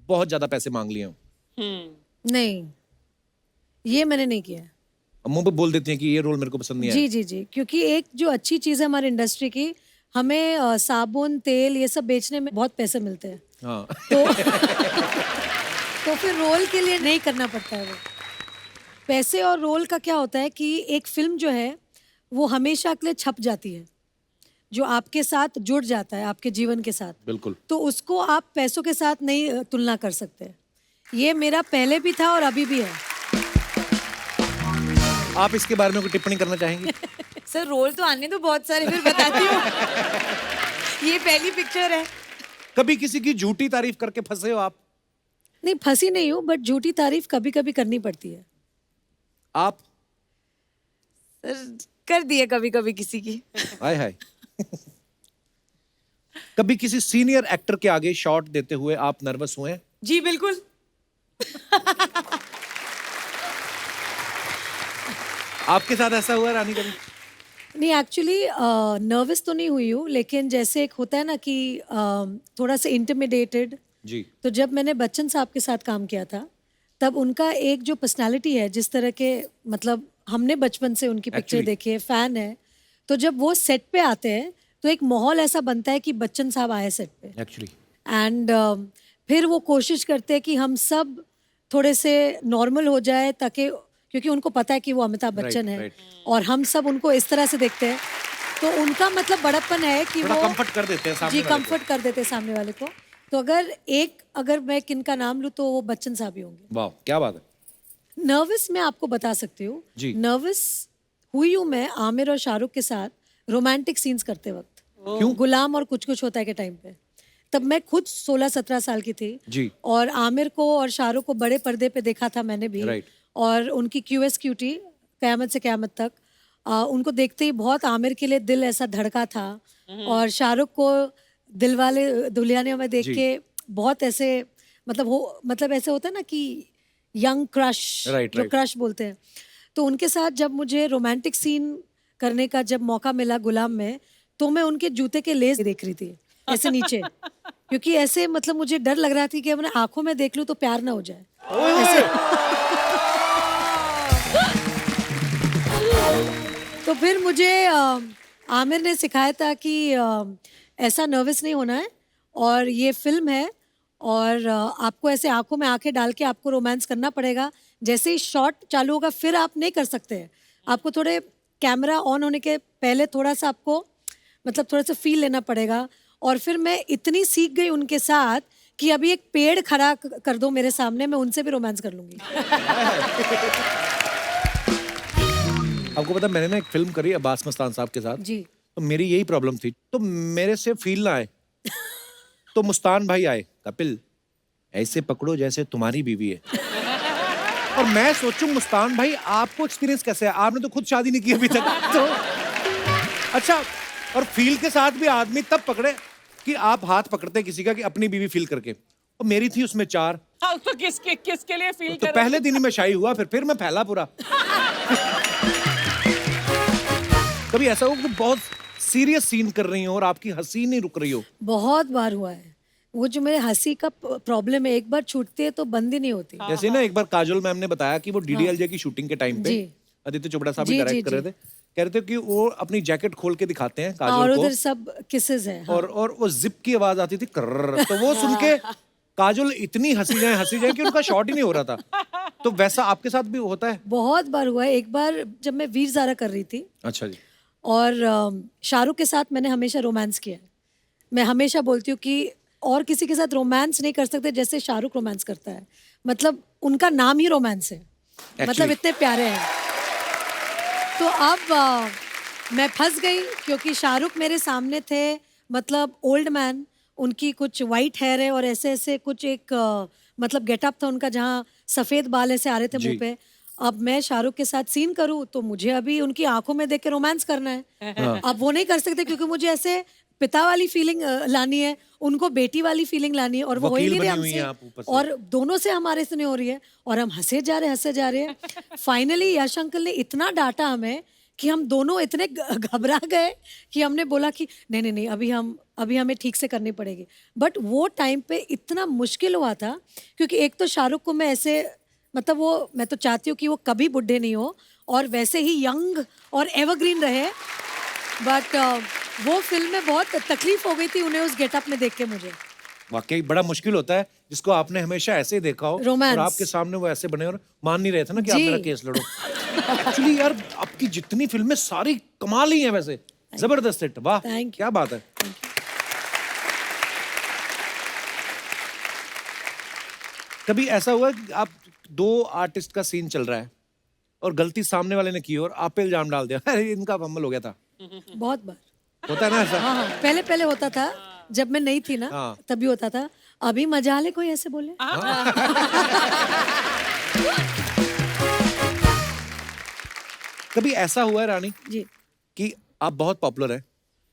बहुत ज्यादा पैसे मांग लिए हो? नहीं, ये मैंने नहीं किया। अब मुंह पे बोल देती हैं कि ये रोल मेरे को पसंद नहीं आया। जी जी जी, क्योंकि एक जो अच्छी चीज है हमारी इंडस्ट्री की, हमें साबुन तेल ये सब बेचने में बहुत पैसे मिलते हैं, हाँ। तो फिर रोल के लिए नहीं करना पड़ता है वो। पैसे और रोल का क्या होता है कि एक फिल्म जो है वो हमेशा के लिए छप जाती है, जो आपके साथ जुड़ जाता है आपके जीवन के साथ, बिल्कुल। तो उसको आप पैसों के साथ नहीं तुलना कर सकते। ये मेरा पहले भी था और अभी भी है। आप इसके बारे में कोई टिप्पणी करना चाहेंगी? सर रोल तो आने तो बहुत सारे, फिर बताती हूँ। ये पहली पिक्चर है। कभी किसी की झूठी तारीफ करके फंसे हो आप? नहीं, फंसी नहीं हूँ, बट झूठी तारीफ कभी कभी करनी पड़ती है। आप? सर कर दिए कभी कभी किसी की। हाय हाय। कभी किसी सीनियर एक्टर के आगे शॉट देते हुए आप नर्वस हुए हैं? जी बिल्कुल। आपके साथ ऐसा हुआ रानी कभी? नहीं, एक्चुअली नर्वस तो नहीं हुई हूँ, लेकिन जैसे एक होता है ना कि थोड़ा सा इंटिमिडेटेड। जी। तो जब मैंने बच्चन साहब के साथ काम किया था, तब उनका एक जो पर्सनालिटी है, जिस तरह के, मतलब हमने बचपन से उनकी पिक्चर Actually. देखी है, फैन है, तो जब वो सेट पे आते हैं तो एक माहौल ऐसा बनता है कि बच्चन साहब आए सेट पे, एक्चुअली एंड फिर वो कोशिश करते हैं कि हम सब थोड़े से नॉर्मल हो जाए, ताकि, क्योंकि उनको पता है कि वो अमिताभ बच्चन है, right. और हम सब उनको इस तरह से देखते हैं, तो उनका मतलब बड़प्पन है कि थोड़ा वो कंफर्ट कर देते हैं सामने जी वाले को। कंफर्ट कर देते हैं सामने वाले को। तो अगर मैं किनका नाम लूँ तो वो बच्चन साहब ही होंगे। वाह क्या बात है। नर्वस मैं आपको बता सकती हूँ, जी। नर्वस हुई हूँ मैं आमिर और शाहरुख के साथ रोमांटिक सीन्स करते वक्त। क्यों? गुलाम और कुछ कुछ होता है के टाइम पे, तब मैं खुद 16-17 साल की थी, जी। और आमिर को और शाहरुख को बड़े पर्दे पे देखा था मैंने भी, Right. और उनकी QS क्यूटी क़यामत से क़यामत तक, उनको देखते ही बहुत आमिर के लिए दिल ऐसा धड़का था, और शाहरुख को दिलवाले दुल्हनिया में देख जी। के बहुत ऐसे, मतलब ऐसे होता है ना कि यंग क्रश, Right, जो right. क्रश बोलते हैं, तो उनके साथ जब मुझे रोमांटिक सीन करने का जब मौका मिला गुलाम में, तो मैं उनके जूते के लेस देख रही थी ऐसे नीचे, क्योंकि ऐसे मतलब मुझे डर लग रहा थी कि अपने आंखों में देख लूं तो प्यार ना हो जाए ऐसे। तो फिर मुझे आमिर ने सिखाया था कि ऐसा नर्वस नहीं होना है, और ये फिल्म है, और आपको ऐसे आंखों में आंखें डाल के आपको रोमांस करना पड़ेगा। जैसे ही शॉट चालू होगा फिर आप नहीं कर सकते हैं, आपको थोड़े कैमरा ऑन होने के पहले थोड़ा सा आपको मतलब थोड़ा सा फील लेना पड़ेगा। और फिर मैं इतनी सीख गई उनके साथ कि अभी एक पेड़ खड़ा कर दो मेरे सामने, मैं उनसे भी रोमांस कर लूंगी। आपको पता मैंने ना एक फिल्म करी अब्बास मस्तान साहब के साथ, जी। तो मेरी यही प्रॉब्लम थी, तो मेरे से फील ना आए, तो मुस्तान भाई आए, कपिल ऐसे पकड़ो जैसे तुम्हारी बीवी है। और मैं सोचूं मुस्तान भाई आपको एक्सपीरियंस कैसे है, आपने तो खुद शादी नहीं की अभी तक, तो अच्छा, और फील के साथ भी आदमी तब पकड़े कि आप हाथ पकड़ते हैं किसी का कि अपनी बीवी फील करके, और मेरी थी उसमें 4। हाँ, तो किसके लिए फील तो कर पहले दिन ही मैं शाही हुआ, फिर मैं फैला पूरा। कभी ऐसा हो कि बहुत सीरियस सीन कर रही हो और आपकी हंसी नहीं रुक रही हो? बहुत बार हुआ है, वो जो मेरे हंसी का प्रॉब्लम है, एक बार छूटती है तो बंद ही नहीं होती। जैसे ना एक बार काजोल मैम ने बताया कि वो डीडीएलजे की शूटिंग के टाइम पे जी। आदित्य चोपड़ा साहब भी जी, डायरेक्ट जी, कर रहे थे, कह रहे थे कि वो अपनी जैकेट खोल के दिखाते हैं और काजोल उधर को सब किसेस है। हाँ। और वो जिप की आवाज आती थी कर्र, तो वो सुन के काजोल इतनी हंसी जाए कि उनका शॉट ही नहीं हो रहा था। तो वैसा आपके साथ भी होता है? बहुत बार हुआ है। एक बार जब मैं वीर ज़ारा कर रही थी अच्छा जी। और शाहरुख के साथ मैंने हमेशा रोमांस किया है। मैं हमेशा बोलती हूँ कि और किसी के साथ रोमांस नहीं कर सकते जैसे शाहरुख रोमांस करता है। मतलब उनका नाम ही रोमांस है। मतलब इतने प्यारे हैं। तो अब मैं फंस गई क्योंकि शाहरुख मेरे सामने थे, मतलब ओल्ड मैन, उनकी कुछ वाइट हेयर है और ऐसे ऐसे कुछ एक मतलब गेटअप था उनका जहाँ सफेद बाल ऐसे आ रहे थे मुंह पे। अब मैं शाहरुख के साथ सीन करूँ तो मुझे अभी उनकी आंखों में देख के रोमांस करना है। अब वो नहीं कर सकते क्योंकि मुझे ऐसे पिता वाली फीलिंग लानी है, उनको बेटी वाली फीलिंग लानी है और वो हो ही वकील नहीं रहे बनी हुई हैं आप हमसे। ऊपर से। और दोनों से हमारे से नहीं हो रही है और हम हंसे जा रहे हैं। फाइनली यश अंकल ने इतना डांटा हमें कि हम दोनों इतने घबरा गए कि हमने बोला कि नहीं अभी हमें ठीक से करनी पड़ेगी। बट वो टाइम पे इतना मुश्किल हुआ था क्योंकि एक तो शाहरुख को मैं ऐसे मतलब वो मैं तो चाहती हूँ कि वो कभी बुढ़े नहीं हो और वैसे ही यंग और एवरग्रीन रहे। बट वो फिल्म में बहुत तकलीफ हो गई थी उन्हें उस गेटअप में देख के मुझे। वाकई बड़ा मुश्किल होता है जिसको आपने हमेशा ऐसे ही देखा हो रोमांस। और आपके सामने वो ऐसे बने और मान नहीं रहे थे ना कि आप जी। मेरा केस लड़ो। एक्चुअली यार आपकी जितनी फिल्में सारी कमाल ही हैं वैसे, जबरदस्त हिट। वाह Thank you. क्या बात है। कभी ऐसा हुआ कि आप दो आर्टिस्ट का सीन चल रहा है और गलती सामने वाले ने की और आप पे इल्जाम डाल दिया, अरे इनका फंबल हो गया था? बहुत बार। होता है ना ऐसा? हाँ, पहले होता था जब मैं नहीं थी ना, हाँ। तभी होता था। अभी मजा ले कोई ऐसे बोले। कभी ऐसा हुआ है रानी जी। कि आप बहुत पॉपुलर हैं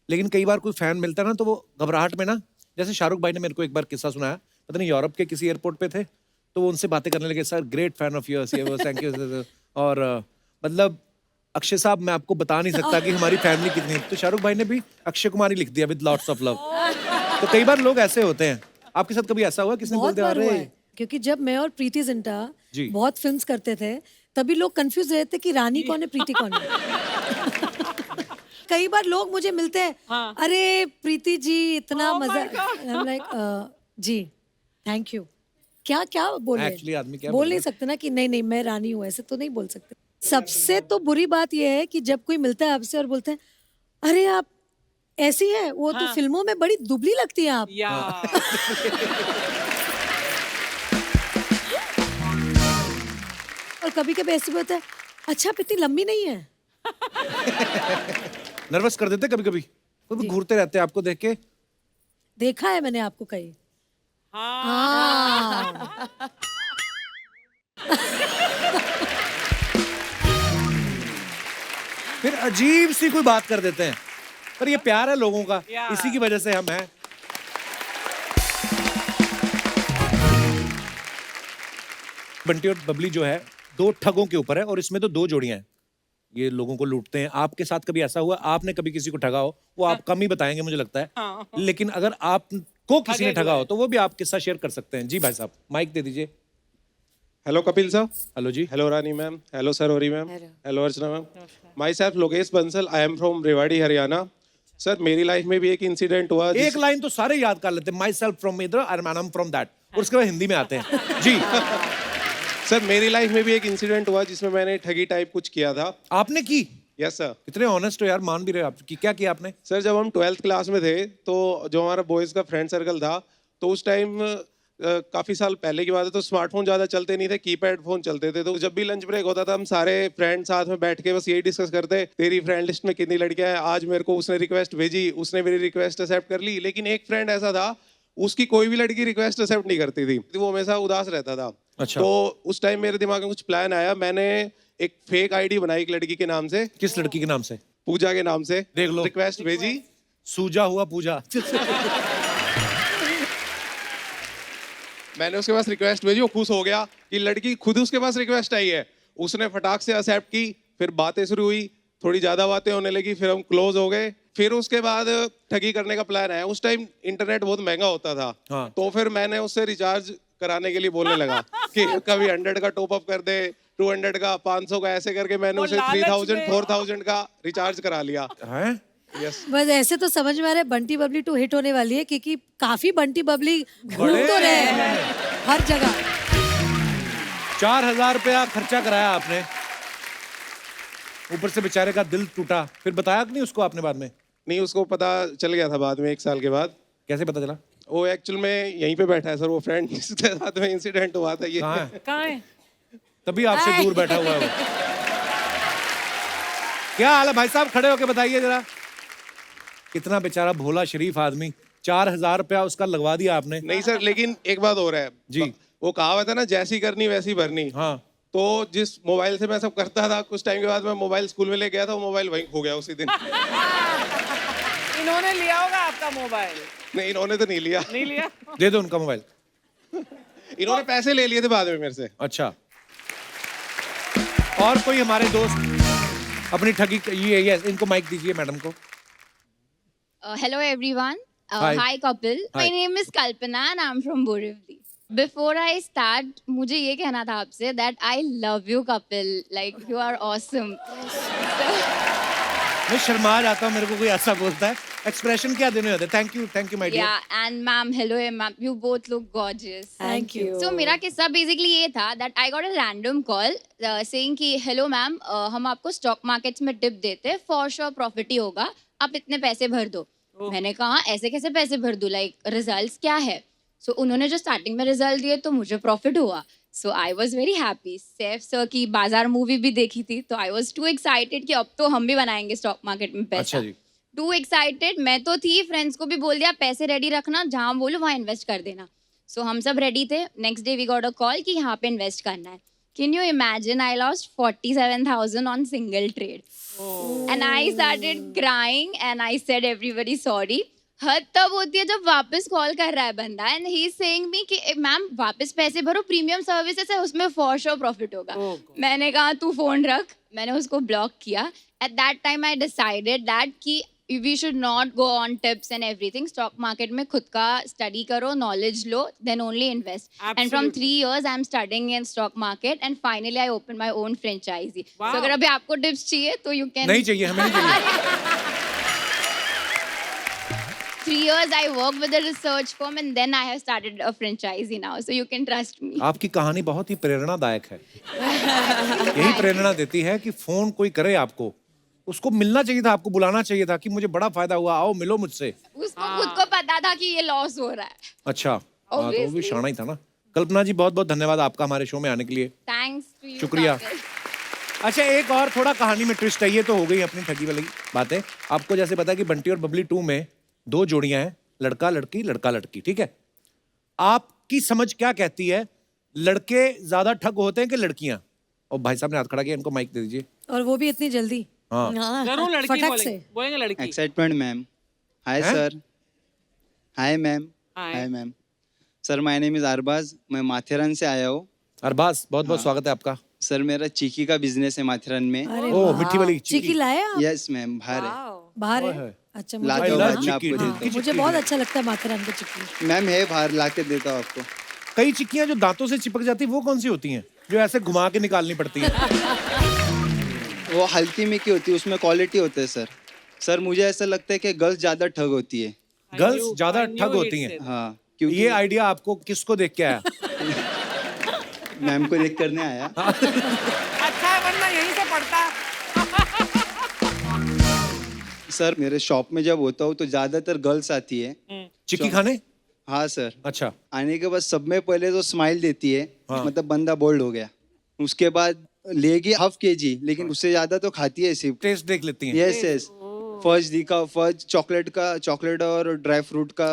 लेकिन कई बार कोई फैन मिलता है ना तो वो घबराहट में ना, जैसे शाहरुख भाई ने मेरे को एक बार किस्सा सुनाया, पता नहीं यूरोप के किसी एयरपोर्ट पे थे तो वो उनसे बातें करने लगे, sir great fan of yours, ये वो थैंक यू। और मतलब अक्षय साहब मैं आपको बता नहीं सकता कि हमारी फैमिली कितनी है, तो शाहरुख भाई ने भी अक्षय कुमार ही लिख दिया विद लॉट्स ऑफ लव। तो कई बार लोग ऐसे होते हैं, आपके साथ कभी ऐसा हुआ किसने बोल बहुत दिया बार हुआ अरे? है क्योंकि जब मैं और प्रीति जिंटा जी। बहुत फिल्म्स करते थे तभी लोग कंफ्यूज रहते कि रानी कौन है प्रीति कौन है। कई बार लोग मुझे मिलते हैं, अरे प्रीति जी इतना मजा। I'm like, ji thank you. क्या क्या बोले Actually आदमी क्या बोल बोले? नहीं सकते ना कि नहीं मैं रानी हूँ, ऐसे तो नहीं बोल सकते। सबसे तो बुरी बात यह है कि जब कोई मिलता है आपसे और बोलते हैं अरे आप ऐसी है, वो तो फिल्मों में बड़ी दुबली लगती है आप। या और कभी कभी ऐसे भी होता है अच्छा आप इतनी लंबी नहीं है। नर्वस कर देते कभी कभी? वो घूरते रहते हैं आपको देख के? देखा है मैंने आपको कहीं। हाँ। फिर अजीब सी कोई बात कर देते हैं, पर ये प्यार है लोगों का, Yeah. इसी की वजह से हम हैं। बंटी और बबली जो है दो ठगों के ऊपर है और इसमें तो दो जोड़ियां हैं, ये लोगों को लूटते हैं। आपके साथ कभी ऐसा हुआ आपने कभी किसी को ठगा हो? वो आप कम ही बताएंगे मुझे लगता है, लेकिन अगर आपको किसी ने ठगा हो तो वो भी आप किस्सा शेयर कर सकते हैं। जी भाई साहब माइक दे दीजिए। Hello Kapil sir. हेलो जी। Hello Rani ma'am. हेलो सरोरी ma'am. Hello Archana ma'am. Myself Lokesh Bansal, I am from Rewari Haryana. Sir मेरी लाइफ में भी एक इंसिडेंट हुआ एक लाइन तो सारे याद कर लेते हैं, माई सेल्फ फ्रॉम इधर and I am from that, और उसके बाद हिंदी में आते हैं। जी। सर मेरी लाइफ में भी एक इंसिडेंट हुआ जिसमें मैंने ठगी टाइप कुछ किया था। आपने की? Yes sir. इतने ऑनेस्ट हो यार, मान भी रहे हो आप कि क्या किया आपने? सर जब हम 12th क्लास में थे तो जो हमारा बॉयज़ का फ्रेंड सर्कल था तो उस टाइम काफ़ी साल पहले की बात है तो स्मार्टफोन ज़्यादा चलते नहीं थे, कीपैड फोन चलते थे। तो जब भी लंच ब्रेक होता था हम सारे फ्रेंड साथ में बैठ के बस यही डिस्कस करते, तेरी फ्रेंड लिस्ट में कितनी लड़कियां हैं, आज मेरे को उसने रिक्वेस्ट भेजी, उसने मेरी रिक्वेस्ट एक्सेप्ट कर ली। लेकिन एक फ्रेंड ऐसा था उसकी कोई भी लड़की रिक्वेस्ट एक्सेप्ट नहीं करती थी, वो हमेशा उदास रहता था। अच्छा। तो उस टाइम मेरे दिमाग में कुछ प्लान आया, मैंने एक फेक आईडी बनाई एक लड़की के नाम से। किस लड़की के नाम से? पूजा के नाम से। देख लो। रिक्वेस्ट भेजी, सूजा हुआ पूजा। मैंने उसके पास रिक्वेस्ट भेजी, वो खुश हो गया कि लड़की खुद उसके पास रिक्वेस्ट आई है। उसने फटाक से एक्सेप्ट की, फिर बातें शुरू हुई, थोड़ी ज्यादा बातें होने लगी, फिर हम क्लोज हो गए। फिर उसके बाद ठगी करने का प्लान आया। उस टाइम इंटरनेट बहुत महंगा होता था, हाँ। तो फिर मैंने उससे रिचार्ज कराने के लिए बोलने लगा कि कभी 100 का टॉप अप कर दे, 200 का, 500 का, ऐसे करके मैंने वो उसे लालच 3000 में- 4000 का रिचार्ज करा लिया। हैं? यस। बस ऐसे तो समझ में आ रहा है बंटी बबली 2 हिट होने वाली है, क्योंकि काफी बंटी बबली घूम तो रहे हैं हर जगह। 4000 रुपया खर्चा कराया आपने, ऊपर से बेचारे का दिल टूटा। फिर बताया कि नहीं उसको आपने बाद में? नहीं, उसको पता चल गया था बाद में, 1 साल के बाद। कैसे पता चला? वो एक्चुअल में यहीं पे बैठा है सर, वो फ्रेंड जिसके साथ में इंसिडेंट हुआ था ये। कहाँ है? कहाँ है? तभी आपसे दूर बैठा हुआ है वो। क्या हाल है भाई साहब, खड़े होके बताइए जरा। कितना बेचारा भोला शरीफ आदमी, 4000 रुपया उसका लगवा दिया आपने। नहीं सर, लेकिन एक बात हो रहा है जी। वो कहावत है ना, जैसी करनी वैसी भरनी। हाँ। तो जिस मोबाइल से मैं सब करता था, कुछ टाइम के बाद मैं मोबाइल स्कूल में ले गया था, वो मोबाइल वहीं खो गया उसी दिन। इन्होंने लिया होगा आपका मोबाइल? नहीं, इन्होंने तो नहीं लिया। नहीं लिया? दे दो उनका मोबाइल। इन्होंने पैसे ले लिए थे बाद में मेरे से। अच्छा, और कोई हमारे दोस्त अपनी ठगी ये इनको माइक दीजिए मैडम को। Hello everyone. Hi. Hi couple. Hi. My name is Kalpana and I'm from Borivali. Before I start, मुझे ये कहना था आपसे that I love you couple. Like you are awesome. मैं शर्मा जाता हूँ, मेरे को कोई ऐसा बोलता है, एक्सप्रेशन क्या देने होते हैं। Thank you my dear. Yeah, and ma'am, hello ma'am. You both look gorgeous. Thank you. So मेरा किस्सा बेसिकली ये था that I got a random call saying कि hello ma'am, हम आपको स्टॉक मार्केट्स में टिप देते हैं, for sure प्रॉफिट ही होगा, आप इतने पैसे भर दो। मैंने कहा ऐसे कैसे पैसे भर दूं, लाइक रिजल्ट्स क्या है? सो उन्होंने जो स्टार्टिंग में रिजल्ट दिए तो मुझे प्रॉफिट हुआ। So I was very happy. Saif sir की बाजार मूवी भी देखी थी, तो आई वॉज टू एक्साइटेड कि अब तो हम भी बनाएंगे स्टॉक मार्केट में पैसा। अच्छा जी। टू एक्साइटेड, मैं तो थी, फ्रेंड्स को भी बोल दिया पैसे रेडी रखना, जहाँ बोलो वहाँ इन्वेस्ट कर देना। सो हम सब रेडी थे। Next day we got a call कि यहाँ पे इन्वेस्ट करना है। Can you imagine, I lost 47,000 on single trade and I started crying and I said everybody sorry. हद तब होती है जब वापस कॉल कर रहा है बंदा and he is saying me कि मैम वापस पैसे भरो, प्रीमियम सर्विसेज है, उसमें फॉर श्योर प्रॉफिट होगा। मैंने कहा तू फोन रख, मैंने उसको ब्लॉक किया। At that time I decided that कि we should not go on tips and everything. Stock market में खुद का स्टडी करो, नॉलेज लो, then only invest. And from 3 years I am studying in stock market and finally I open my own franchise. तो अगर अभी आपको tips चाहिए तो यू कैन। नहीं चाहिए, हमें नहीं चाहिए। 3 years I worked with a research firm and then I have started a franchisee now, so you can trust me. आपकी कहानी बहुत ही प्रेरणादायक है। यही प्रेरणा देती है कि फोन कोई करे आपको, उसको मिलना चाहिए था, आपको बुलाना चाहिए था कि मुझे बड़ा फायदा हुआ, आओ मिलो मुझसे। उसको खुद को पता था कि ये लॉस हो रहा है। अच्छा, हाँ, तो वो भी शाना ही था ना। कल्पना जी बहुत बहुत धन्यवाद आपका हमारे शो में आने के लिए। Thanks to you. शुक्रिया। अच्छा, एक और थोड़ा कहानी में ट्विस्ट है। ये तो हो गई अपनी ठगी वाली बातें। आपको जैसे पता है कि बंटी और बबली 2 में 2 जोड़ियां हैं, लड़का लड़की लड़का लड़की, ठीक है? आपकी समझ क्या कहती है, लड़के ज्यादा ठग होते हैं कि लड़कियां? और भाई साहब ने हाथ खड़ा किया, इनको माइक दे दीजिए। और वो भी इतनी जल्दी। हाँ। जरूर लड़की फटक बोलेंगे, से। बोलेंगे लड़की। Excitement ma'am. हाय हैं? Sir. Hi ma'am. Hi. Hi ma'am. Sir my name is Arbaaz, मैं माथेरान से आया हूँ। अरबाज बहुत बहुत स्वागत है आपका। सर मेरा चीकी का बिजनेस है माथेरान में। अरे ओह, वाह। मिट्टी वाली चिकी लाया आप? यस मैम, बाहर है। बाहर ओए है? होए। अच्छा, लाके मुझे I बाद love में आपको चिक्की। देता हूँ। मुझे बहुत अच्छा लगता है माथेरान का चिक्की। मैम है बाहर, लाके देता हूँ आपको। कई चिक्कियां जो दांतों से चिपक जाती है, वो कौन सी होती हैं जो ऐसे घुमा के निकालनी पड़ती है? वो हल्की में की होती है, उसमें क्वालिटी होता है सर। सर मुझे ऐसा लगता है कि गर्ल्स ज्यादा ठग होती है। गर्ल्स ज्यादा ठग होती हैं। हाँ, क्योंकि ये आइडिया आपको किसको देख के आया? मैम को देख करने आया। अच्छा है, वरना यहीं से पढ़ता। सर मेरे शॉप में जब होता हूँ तो ज्यादातर गर्ल्स आती है चिक्की खाने? हाँ सर। अच्छा। आने के बाद सब में पहले तो स्माइल देती है, हाँ। मतलब बंदा बोल्ड हो गया। उसके बाद लेगी हाफ केजी, लेकिन उससे ज्यादा तो खाती है सिर्फ। टेस्ट देख लेती हैं। Yes yes. फर्स्ट दिखा, फर्स्ट चॉकलेट और ड्राई फ्रूट का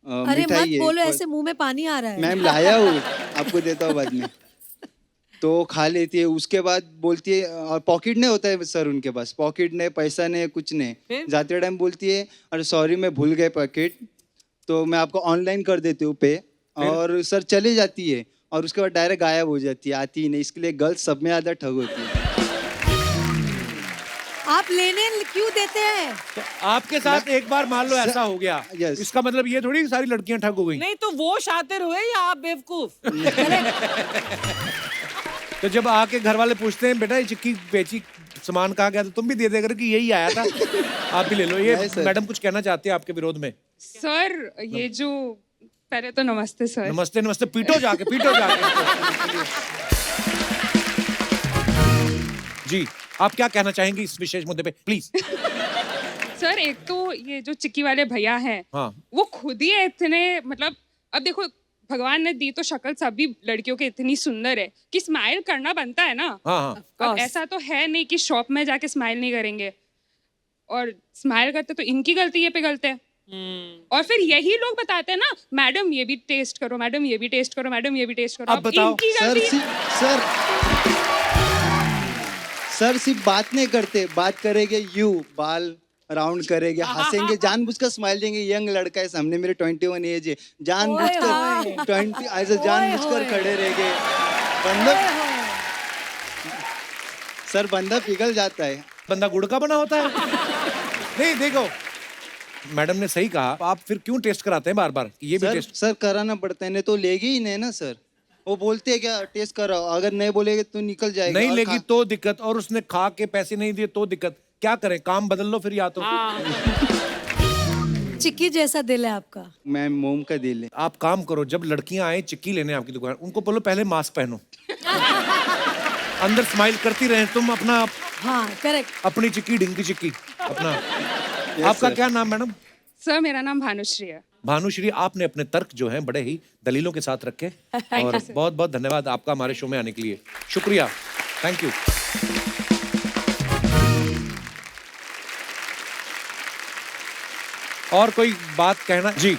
अरे मत मिठाई है। बोलो, ऐसे मुंह में पानी आ रहा है। मैम लाया हूँ, आपको देता हूँ बाद में। तो खा लेती है, उसके बाद बोलती है, और पॉकेट नहीं होता है सर उनके पास, पॉकेट नहीं, पैसा नहीं, कुछ नहीं। जाते टाइम बोलती है अरे सॉरी मैं भूल गए पॉकेट, तो मैं आपको ऑनलाइन कर देती हूँ पे, और सर चली जाती है और उसके बाद डायरेक्ट गायब हो जाती है, आती ही नहीं। इसके लिए गर्ल्स सब में ज्यादा ठग होती है। आप लेने क्यों देते हैं? तो आपके साथ एक बार मान लो ऐसा हो गया, Yes. इसका मतलब ये थोड़ी सारी लड़कियां ठग हो गई। नहीं तो वो शातिर हुए या आप बेवकूफ? तो जब आके घर वाले पूछते हैं बेटा ये चिक्की बेची सामान कहाँ गया, तो तुम भी दे देगा कि यही आया था, आप भी ले लो। ये नहीं, सर। मैडम कुछ कहना चाहते हैं आपके विरोध में? सर ये जो पहले तो नमस्ते सर। नमस्ते नमस्ते, पीटो जाके, पीटो जाके। जी, आप क्या कहना चाहेंगे इस विशेष मुद्दे पे, प्लीज? सर एक तो ये जो चिक्की वाले भैया हैं, हाँ। वो खुद ही इतने मतलब, अब देखो भगवान ने दी तो शक्ल सभी लड़कियों की इतनी सुंदर है कि स्माइल करना बनता है ना। हाँ हाँ। अब ऐसा तो है नहीं कि शॉप में जाके स्माइल नहीं करेंगे, और स्माइल करते तो इनकी गलती ये पे गलते हैं। और फिर यही लोग बताते हैं ना, मैडम ये भी टेस्ट करो, मैडम ये भी टेस्ट करो, मैडम ये भी टेस्ट करो। अब बताओ। इनकी सर गलती। सर सिर्फ बात नहीं करते, बात करेंगे यू बाल राउंड करेंगे, हंसेंगे, जानबूझकर स्माइल देंगे। यंग लड़का है सामने, मेरे 21 एज है, जानबूझकर 20 ऐसे जानबूझकर खड़े रहेंगे। बंदा सर बंदा पिघल जाता है। बंदा गुड़ का बना होता है। नहीं देखो, मैडम ने सही कहा, आप फिर क्यों टेस्ट कराते हैं बार बार? ये भी टेस्ट सर कराना पड़ता है, नहीं तो लेगी ही नहीं ना सर। वो बोलते हैं क्या टेस्ट कराओ, अगर नहीं बोलेगे तो निकल जाएगा। नहीं और लेगी तो दिक्कत, और उसने खा के पैसे नहीं दिए तो दिक्कत। क्या करें, काम बदल लो फिर, या तो चिक्की जैसा दिल है आपका। मैं मोम का दिल है। आप काम करो, जब लड़कियां आए चिक्की लेने आपकी दुकान, उनको बोलो पहले मास्क पहनो, अंदर स्माइल करती रहे तुम अपना, हाँ करेक्ट। अपनी चिक्की ढिंकी चिक्की अपना। आपका क्या नाम मैडम? सर मेरा नाम भानुश्री है। भानुश्री, आपने अपने तर्क जो हैं बड़े ही दलीलों के साथ रखे, और बहुत बहुत धन्यवाद आपका हमारे शो में आने के लिए। शुक्रिया, थैंक यू। और कोई बात कहना? जी,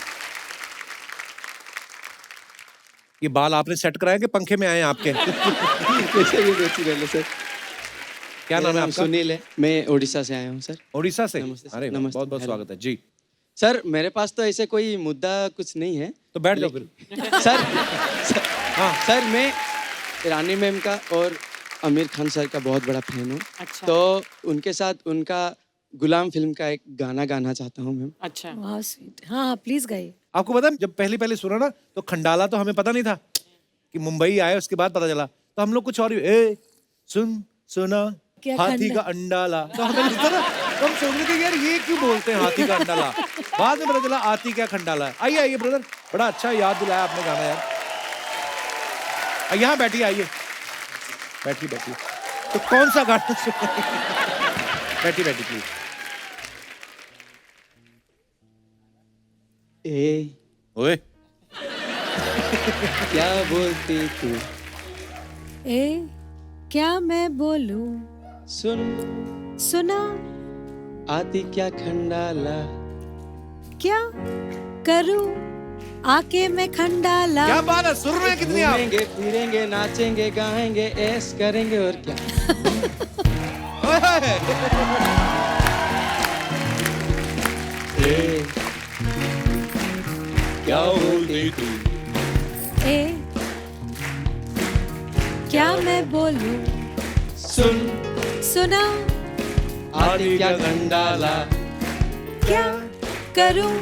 ये बाल आपने सेट कराए कि पंखे में आए हैं आपके? कैसे भी नेचुरल है सर। क्या नाम है आपका? सुनील है, मैं उड़ीसा से आया हूँ सर। उड़ीसा से? नमस्ते सर। अरे नमस्ते, बहुत बहुत हेलो। स्वागत है जी। सर मेरे पास तो ऐसे कोई मुद्दा कुछ नहीं है। तो बैठ जाओ फिर। सर हाँ। सर मैं रानी मैम का और आमिर खान सर का बहुत बड़ा फैन हूँ। अच्छा। तो उनके साथ उनका गुलाम फिल्म का एक गाना गाना चाहता हूँ मैम। अच्छा। वाह स्वीट। हाँ हाँ प्लीज गाइए। आपको पता है, जब पहले पहले सुना ना तो खंडाला तो हमें पता नहीं था कि मुंबई आए, उसके बाद पता चला। तो हम लोग कुछ और ही, सुन सुना क्या हाथी खंडा- का अंडाला, तो हमें लगता ना, तो हम सोच रहे थे यार ये क्यों बोलते हैं हाथी का अंडाला। बाद में पता चला आती क्या खंडाला है। आइए आइए ब्रदर, बड़ा अच्छा याद दिलाया आपने गाना यार। यहाँ बैठिए, आइए बैठिए बैठिए। तो कौन सा गाना बैठिए बैठिए प्लीज। ए ओए क्या बोलती तू, ए क्या मैं बोलूं, सुन सुना आती क्या खंडाला, क्या करूं आके मैं खंडाला। क्या बात है, सुन रहे हैं कितनी आप? घूमेंगे फिरेंगे नाचेंगे गाएंगे ऐश करेंगे और क्या। ए, क्या बोलती तू, ए क्या मैं बोलूं, सुन सुना आती क्या खंडाला, क्या करूं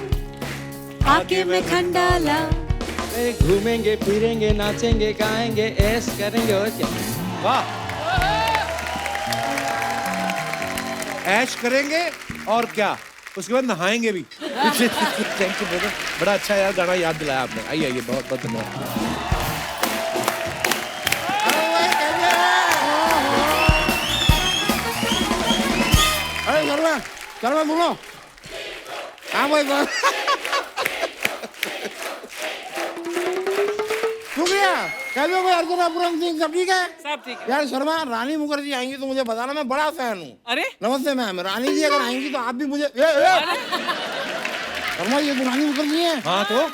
आके मैं खंडाला। ए, घूमेंगे फिरेंगे नाचेंगे गाएंगे ऐश करेंगे और क्या। वाह, ऐश करेंगे और क्या, उसके बाद नहाएंगे भी। थैंक यू ब्रदर, बड़ा अच्छा यार गाना याद दिलाया आपने। आइए आइए, बहुत बहुत धन्यवाद। अरे शर्मा बोलो। हाँ भाई बोल। शुक्रिया। कैसे हो अर्जुन पूरन सिंह, सब ठीक है? सब ठीक है। यार शर्मा, रानी मुखर्जी आएंगी तो मुझे बताना, मैं बड़ा फैन हूँ। अरे नमस्ते मैम, रानी जी अगर आएंगी तो आप भी मुझे शर्मा ये तो रानी मुखर्जी है। हाँ तो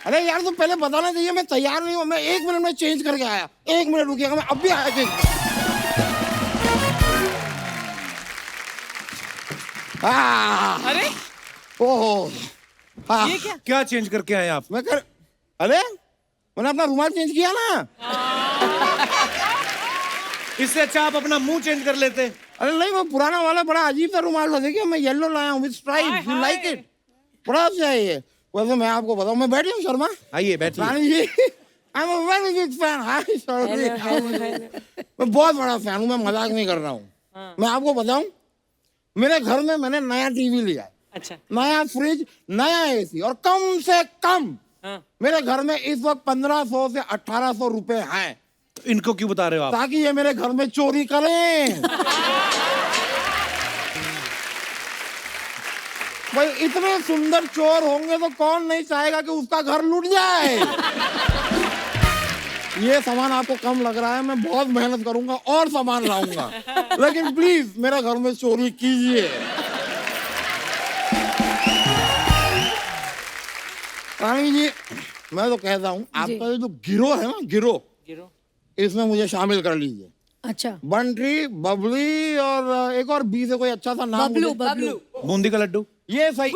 अरे यार तुम पहले बताना चाहिए, मैं तैयार नहीं हूँ, मैं 1 मिनट में चेंज करके आया। 1 मिनट रुकिएगा, मैं अब भी आया चेंज। अरे ओहो हाँ। ये क्या? क्या चेंज करके आए आप? अरे मैंने अपना रुमाल चेंज किया ना। इससे अच्छा आप अपना मुंह चेंज कर लेते। अरे नहीं, वो पुराना वाला बड़ा अजीब सा रुमाल था, देखिए मैं येलो लाया हूँ with stripes, you like it, बड़ा अच्छा है ये। वैसे मैं आपको बताऊं, मैं बैठी हूँ शर्मा। आइए बैठिए। Rani ji, I am a very big fan. Hi sorry, मैं बहुत बड़ा फैन हूँ, मैं मजाक नहीं कर रहा हूँ। मैं आपको बताऊं, मेरे घर में मैंने नया टीवी लिया है, अच्छा, नया फ्रिज, नया एसी, और कम से कम मेरे घर में इस वक्त 1500 से 1800 रुपए हैं। इनको क्यों बता रहे हो आप? ताकि ये मेरे घर में चोरी करें। भाई इतने सुंदर चोर होंगे तो कौन नहीं चाहेगा कि उसका घर लूट जाए। ये सामान आपको कम लग रहा है, मैं बहुत मेहनत करूंगा और सामान लाऊंगा, लेकिन प्लीज मेरे घर में चोरी कीजिए। रानी जी, मैं तो कहता हूँ आपका ये जो गिरोह है ना, गिरोह, इसमें मुझे शामिल कर लीजिए। अच्छा, बंटी, बबली और एक और बी से कोई अच्छा सा नाम। बबलू, बबलू, बूंदी का लड्डू। ये सही।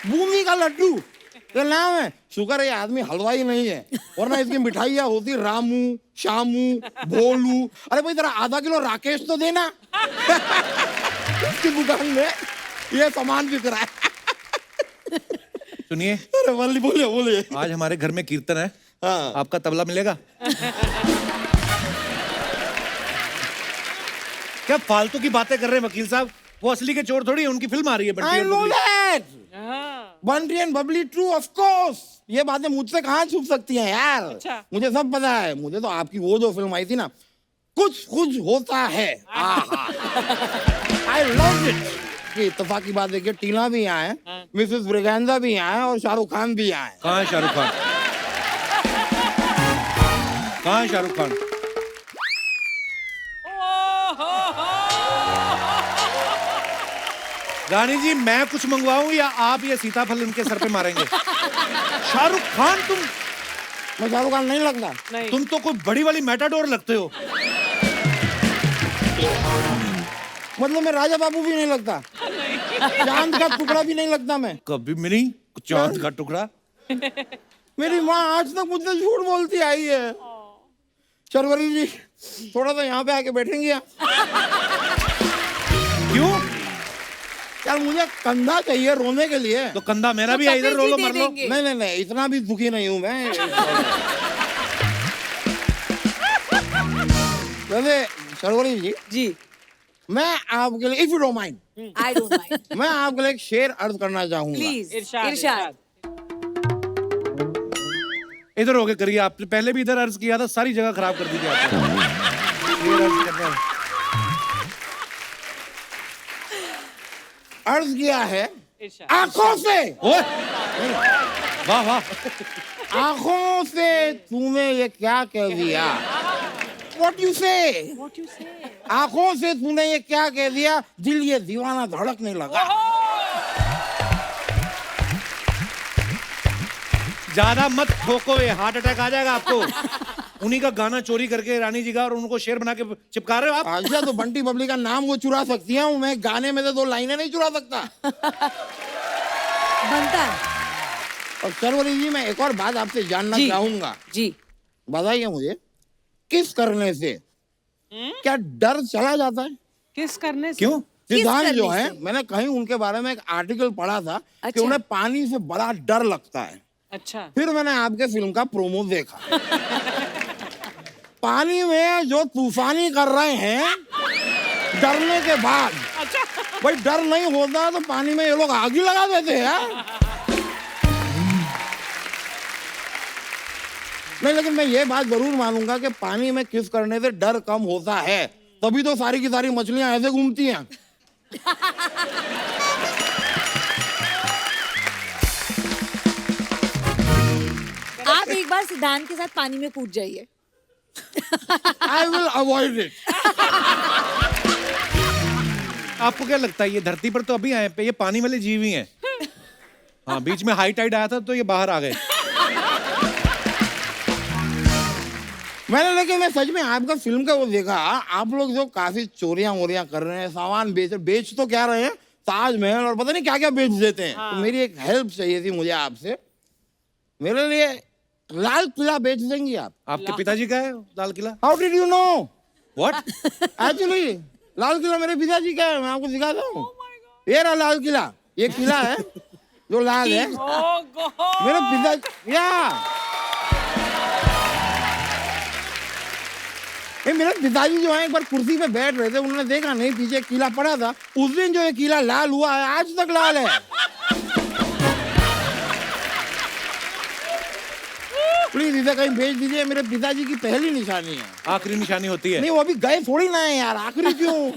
बूंदी का लड्डू ये नाम है। शुक्र है ये आदमी हलवाई नहीं है, वरना इसकी मिठाइयाँ होती रामू, शामू, भोलू। अरे भाई जरा आधा किलो राकेश तो देना। इसकी दुकान में ये सामान बिक रहा है। सुनिए, अरे वाली बोलिए बोलिए। आज हमारे घर में कीर्तन है। हाँ। आपका तबला मिलेगा? क्या फालतू की बातें कर रहे हैं वकील साहब? वो असली के चोर थोड़ी है, उनकी फिल्म आ रही है बंटी I और know Babli. that. Bunty and Babli true of course. ये बातें मुझसे कहाँ छुप सकती हैं यार। अच्छा। मुझे सब पता है। मुझे तो आपकी वो जो फिल्म आई थी ना, कुछ कुछ होता है, आई लव इट। कि इत्तेफाक की बात देखिए, टीना भी यहाँ है, मिसेस ब्रिगेंजा भी यहाँ है, और शाहरुख खान भी यहाँ है। कहाँ है शाहरुख खान? कहाँ है शाहरुख खान? रानी जी, मैं कुछ मंगवाऊं या आप ये सीताफल इनके सर पे मारेंगे? शाहरुख खान तुम? मैं शाहरुख खान नहीं लगता। तुम तो कोई बड़ी वाली मैटाडोर लगते हो। मतलब मैं राजा बाबू भी नहीं लगता, चांद का टुकड़ा भी नहीं लगता मैं। कभी भी नहीं चांद का टुकड़ा। मेरी माँ आज तक मुझसे झूठ बोलती आई है। शर्वरी जी, थोड़ा सा यहाँ पे आके बैठेंगे आप? क्यों? यार मुझे कंधा चाहिए रोने के लिए। तो कंधा मेरा भी है, इधर रो लो, मर लो। नहीं नहीं नहीं, इतना भी दुखी नहीं हूँ मैं। वैसे शर्वरी जी, मैं आपके लिए, if you don't mind, I don't mind, मैं आपके लिए एक शेर अर्ज करना चाहूंगा। प्लीज। इरशाद, इरशाद। इधर होके करिए। आपने पहले भी इधर अर्ज किया था, सारी जगह खराब कर दी थी आपने। ये अर्ज करना है। अर्ज किया है इरशाद। आंखों से। ओए, वाह वाह। आंखों से तूने ये क्या कह दिया? What you say? आंखों से तूने ये क्या कह दिया? दिल ये दीवाना धड़कने लगा। ज्यादा मत ठोको, ये हार्ट अटैक आ जाएगा आपको। उन्हीं का गाना चोरी करके रानी जी का, और उनको शेर बना के चिपका रहे हो आप। अच्छा, तो बंटी बबली का नाम वो चुरा सकती हैं, मैं गाने में से 2 लाइनें नहीं चुरा सकता। बनता है। और शर्वरी जी, मैं एक और बात आपसे जानना चाहूंगा। जी, बताइए मुझे, किस करने से क्या डर चला जाता है? किस करने से? क्यों? सिद्धांत जो है, मैंने कहीं उनके बारे में एक आर्टिकल पढ़ा था कि अच्छा। उन्हें पानी से बड़ा डर लगता है। अच्छा, फिर मैंने आपके फिल्म का प्रोमो देखा। पानी में जो तूफानी कर रहे हैं डरने के बाद। अच्छा। भाई डर नहीं होता तो पानी में ये लोग आग ही लगा देते हैं यार। नहीं, लेकिन मैं ये बात जरूर मानूंगा कि पानी में किस करने से डर कम होता है, तभी तो सारी की सारी मछलियां ऐसे घूमती हैं। आप एक बार सिद्धांत के साथ पानी में कूद जाइए। I will avoid it. आपको क्या लगता है, ये धरती पर तो अभी आए पे, ये पानी वाले जीव ही हैं। हाँ, बीच में हाई टाइड आया था तो ये बाहर आ गए। मैंने, लेकिन मैं सच में आपका फिल्म का वो देखा, आप लोग जो काफी चोरियां वोरियां कर रहे हैं, सामान बेच तो क्या रहे हैं, ताजमहल और पता नहीं क्या क्या बेच देते हैं। तो मेरी एक हेल्प चाहिए थी मुझे आपसे। मेरे लिए लाल किला बेच देंगी आप। आपके पिताजी का है Lal Qila? How did you know? What? Actually Lal Qila मेरे पिताजी का है, मैं आपको दिखाता हूँ। ये रहा लाल किला, ये किला है जो लाल है, Oh God! मेरे पिताजी। ये मेरे पिताजी जो है एक बार कुर्सी पे बैठ रहे थे, उन्होंने देखा नहीं पीछे किला पड़ा था, उस दिन जो ये किला लाल हुआ है आज तक लाल है। प्लीज इधर कहीं भेज दीजिए, मेरे पिताजी की पहली निशानी है। आखिरी निशानी होती है। नहीं वो अभी गए थोड़ी ना है यार, आखिरी क्यों?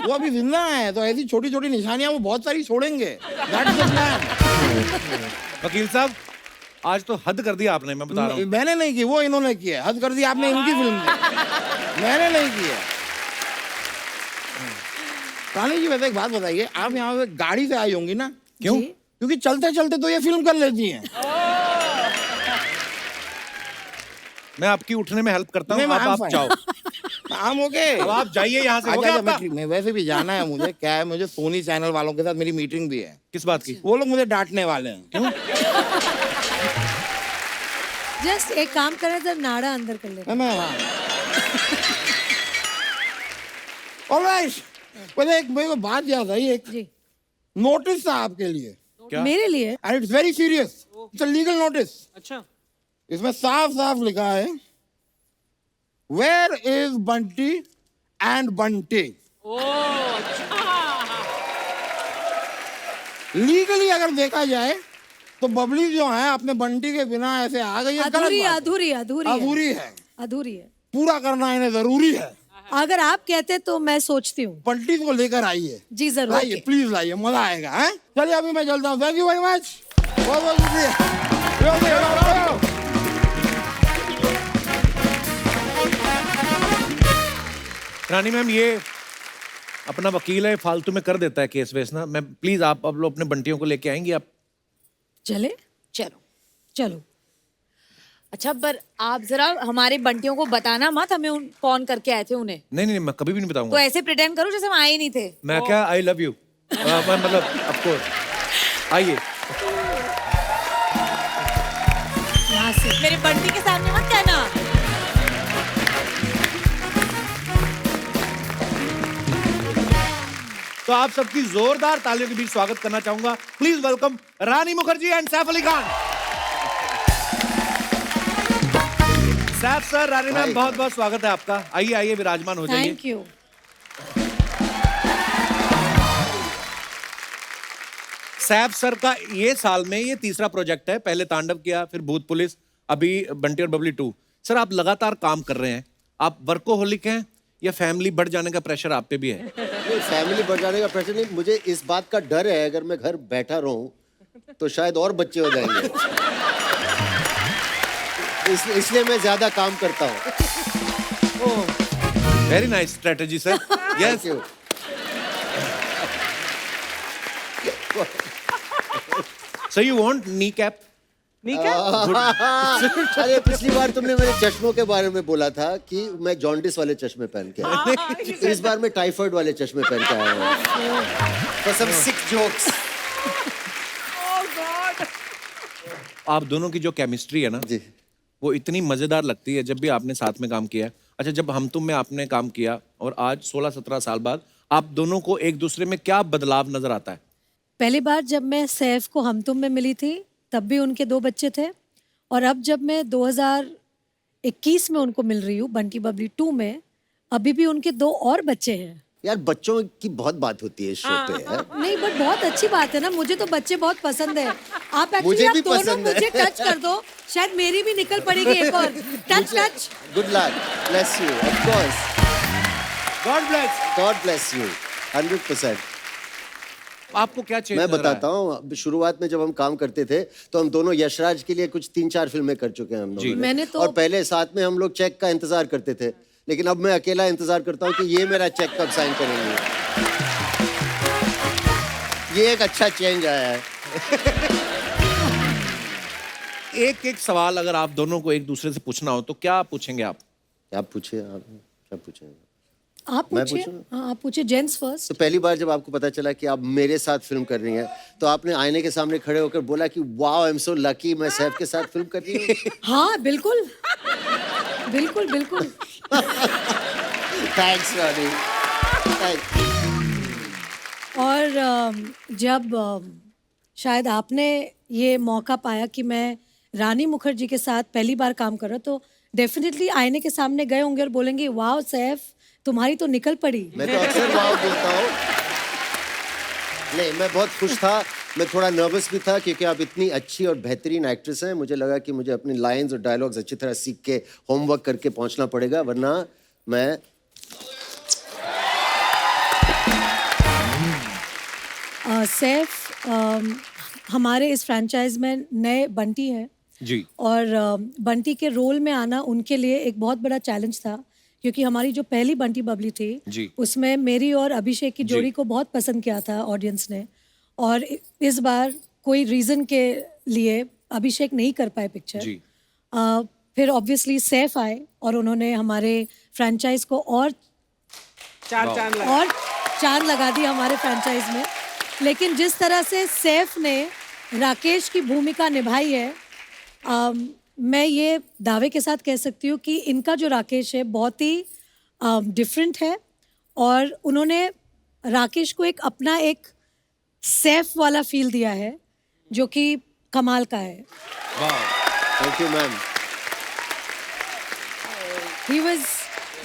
वो अभी जिंदा है, तो ऐसी छोटी छोटी निशानियां वो बहुत सारी छोड़ेंगे। That's the plan। वकील साहब आज तो हद कर दिया आपने, मैं बता रहा हूँ। मैंने नहीं की, वो इन्होंने की है। हद कर दी आपने इनकी फिल्म में, मैंने नहीं की है। रानी जी वैसे एक बात बताइए, आप यहाँ पे गाड़ी से आई होंगी ना? क्यों? क्योंकि चलते चलते तो ये फिल्म कर लेती हैं। मैं आपकी उठने में हेल्प करता हूँ, नहीं, आप fine। जाओ। काम हो गए, अब आप जाइए यहाँ से। हो गया आपका? मैं वैसे भी जाना है मुझे, क्या है मुझे सोनी चैनल वालों के साथ मेरी मीटिंग भी है। किस बात की? वो लोग मुझे डांटने वाले हैं। क्यों? जस्ट एक काम करें तो नाड़ा अंदर कर ले। मैं ऑलराइट, पहले एक मेरे को बात याद आई, एक जी नोटिस था आपके लिए। क्या? मेरे लिए? And it's very serious, it's a legal notice. अच्छा। इसमें साफ साफ लिखा है, where is Bunty and Bunty. Legally अगर देखा जाए तो बबली जो है अपने बंटी के बिना ऐसे आ गई है, गलत अधूरी बात है। अधूरी अधूरी अधूरी है, अधूरी है। पूरा करना इन्हें जरूरी है। अगर आप कहते तो मैं सोचती हूँ। बंटी को लेकर आइए, जी जरूर। लाइए प्लीज लाइए, मजा आएगा। हैं चलिए अभी मैं चलता हूँ। थैंक यू वेरी मच, बहुत बहुत शुक्रिया। रानी मैम ये अपना वकील है, फालतू में कर देता है केस वेस ना। मैं प्लीज आप अब लोग अपने बंटियों को लेके आएंगी आप? चले चलो चलो। अच्छा, पर आप जरा हमारे बंटियों को बताना मत हमें कौन करके आए थे उन्हें। नहीं नहीं मैं कभी भी नहीं तो बताऊंगा। ऐसे प्रिटेंड करो जैसे हम आए ही नहीं थे। मैं क्या, आई लव यू मतलब आपको। आइए यहाँ से मेरे बंटी के सामने मत कहना। तो आप सबकी जोरदार तालियों के बीच स्वागत करना चाहूंगा। Please welcome Rani Mukherjee and Saif Ali Khan. Saif sir, Rani ma'am, बहुत बहुत स्वागत है आपका। आइए आइए विराजमान हो जाइए। Thank you. सैफ सर का ये साल में ये तीसरा प्रोजेक्ट है। पहले तांडव किया, फिर भूत पुलिस, अभी बंटी और बबली 2। सर आप लगातार काम कर रहे हैं, आप वर्कोहोलिक हैं या फैमिली बढ़ जाने का प्रेशर आप पे भी है? नहीं, फैमिली बढ़ जाने का प्रेशर नहीं, मुझे इस बात का डर है अगर मैं घर बैठा रहूं तो शायद और बच्चे हो जाएंगे। इसलिए मैं ज्यादा काम करता हूँ। Very nice strategy sir. Yes. So you want kneecap? अरे पिछली बार तुमने मेरे चश्मों के बारे में बोला था कि मैं जॉन्डिस वाले चश्मे पहन के आया। इस बार मैं टाइफाइड वाले चश्मे पहन के आया हूँ। For some sick jokes। आप दोनों की जो केमिस्ट्री है ना जी, वो इतनी मजेदार लगती है जब भी आपने साथ में काम किया है। अच्छा, जब हम तुम में आपने काम किया और आज 16-17 साल बाद आप दोनों को एक दूसरे में क्या बदलाव नजर आता है? पहली बार जब मैं सैफ को हम तुम में मिली थी तब भी उनके 2 बच्चे थे, और अब जब मैं 2021 में उनको मिल रही हूँ बंटी बबली 2 में, अभी भी उनके 2 और बच्चे हैं। यार बच्चों की बहुत बात होती है इस शो पे यार। नहीं बट बहुत अच्छी बात है ना, मुझे तो बच्चे बहुत पसंद है। आप मुझे एक्चुअली आप भी दोनों पसंद है। मुझे टच कर दो, शायद मेरी भी निकल पड़ेगी एक और। Touch touch. Good luck, bless you, of course. God bless you 100%। आपको क्या चाहिए? मैं बताता हूँ, शुरुआत में जब हम काम करते थे तो हम दोनों यशराज के लिए कुछ 3-4 फिल्में कर चुके हैं हम दोनों। मैंने तो और पहले साथ में हम लोग चेक का इंतजार करते थे, लेकिन अब मैं अकेला इंतजार करता हूँ कि ये मेरा चेक कब साइन करेंगे। ये एक अच्छा चेंज आया है। एक एक सवाल अगर आप दोनों को एक दूसरे से पूछना हो तो क्या पूछेंगे आप? क्या पूछे आप? क्या पूछेंगे? आप मैं पूछिए। पूछूं? हाँ, आप पूछिए, जेंट्स फर्स्ट। तो पहली बार जब आपको पता चला कि आप मेरे साथ फिल्म कर रही हैं, तो आपने आईने के सामने खड़े होकर बोला कि wow, I am so lucky, मैं सैफ के साथ फिल्म कर रही हूँ। हाँ, बिल्कुल बिल्कुल बिल्कुल। थैंक्स रानी। और जब शायद आपने ये मौका पाया कि मैं रानी मुखर्जी के साथ पहली बार काम कर रहा, तो डेफिनेटली आईने के सामने गए होंगे और बोलेंगे वाओ सैफ, तुम्हारी तो निकल पड़ी। मैं तो अक्सर वाओ बोलता हूँ। नहीं, मैं बहुत खुश था। मैं थोड़ा नर्वस भी था क्योंकि आप इतनी अच्छी और बेहतरीन एक्ट्रेस हैं। मुझे लगा कि मुझे अपनी लाइंस और डायलॉग्स अच्छी तरह सीख के होमवर्क करके पहुंचना पड़ेगा, वरना मैं सैफ हमारे इस फ्रैंचाइज में नए बंटी हैं जी। और बंटी के रोल में आना उनके लिए एक बहुत बड़ा चैलेंज था, क्योंकि हमारी जो पहली बंटी बबली थी जी। उसमें मेरी और अभिषेक की जोड़ी को बहुत पसंद किया था ऑडियंस ने, और इस बार कोई रीज़न के लिए अभिषेक नहीं कर पाए पिक्चर जी। फिर ऑब्वियसली सैफ आए और उन्होंने हमारे फ्रैंचाइज को और चांद लगा दी हमारे फ्रैंचाइज में। लेकिन जिस तरह से सैफ ने राकेश की भूमिका निभाई है, मैं ये दावे के साथ कह सकती हूँ कि इनका जो राकेश है बहुत ही डिफरेंट है, और उन्होंने राकेश को एक अपना एक सैफ वाला फील दिया है जो कि कमाल का है। Thank you ma'am.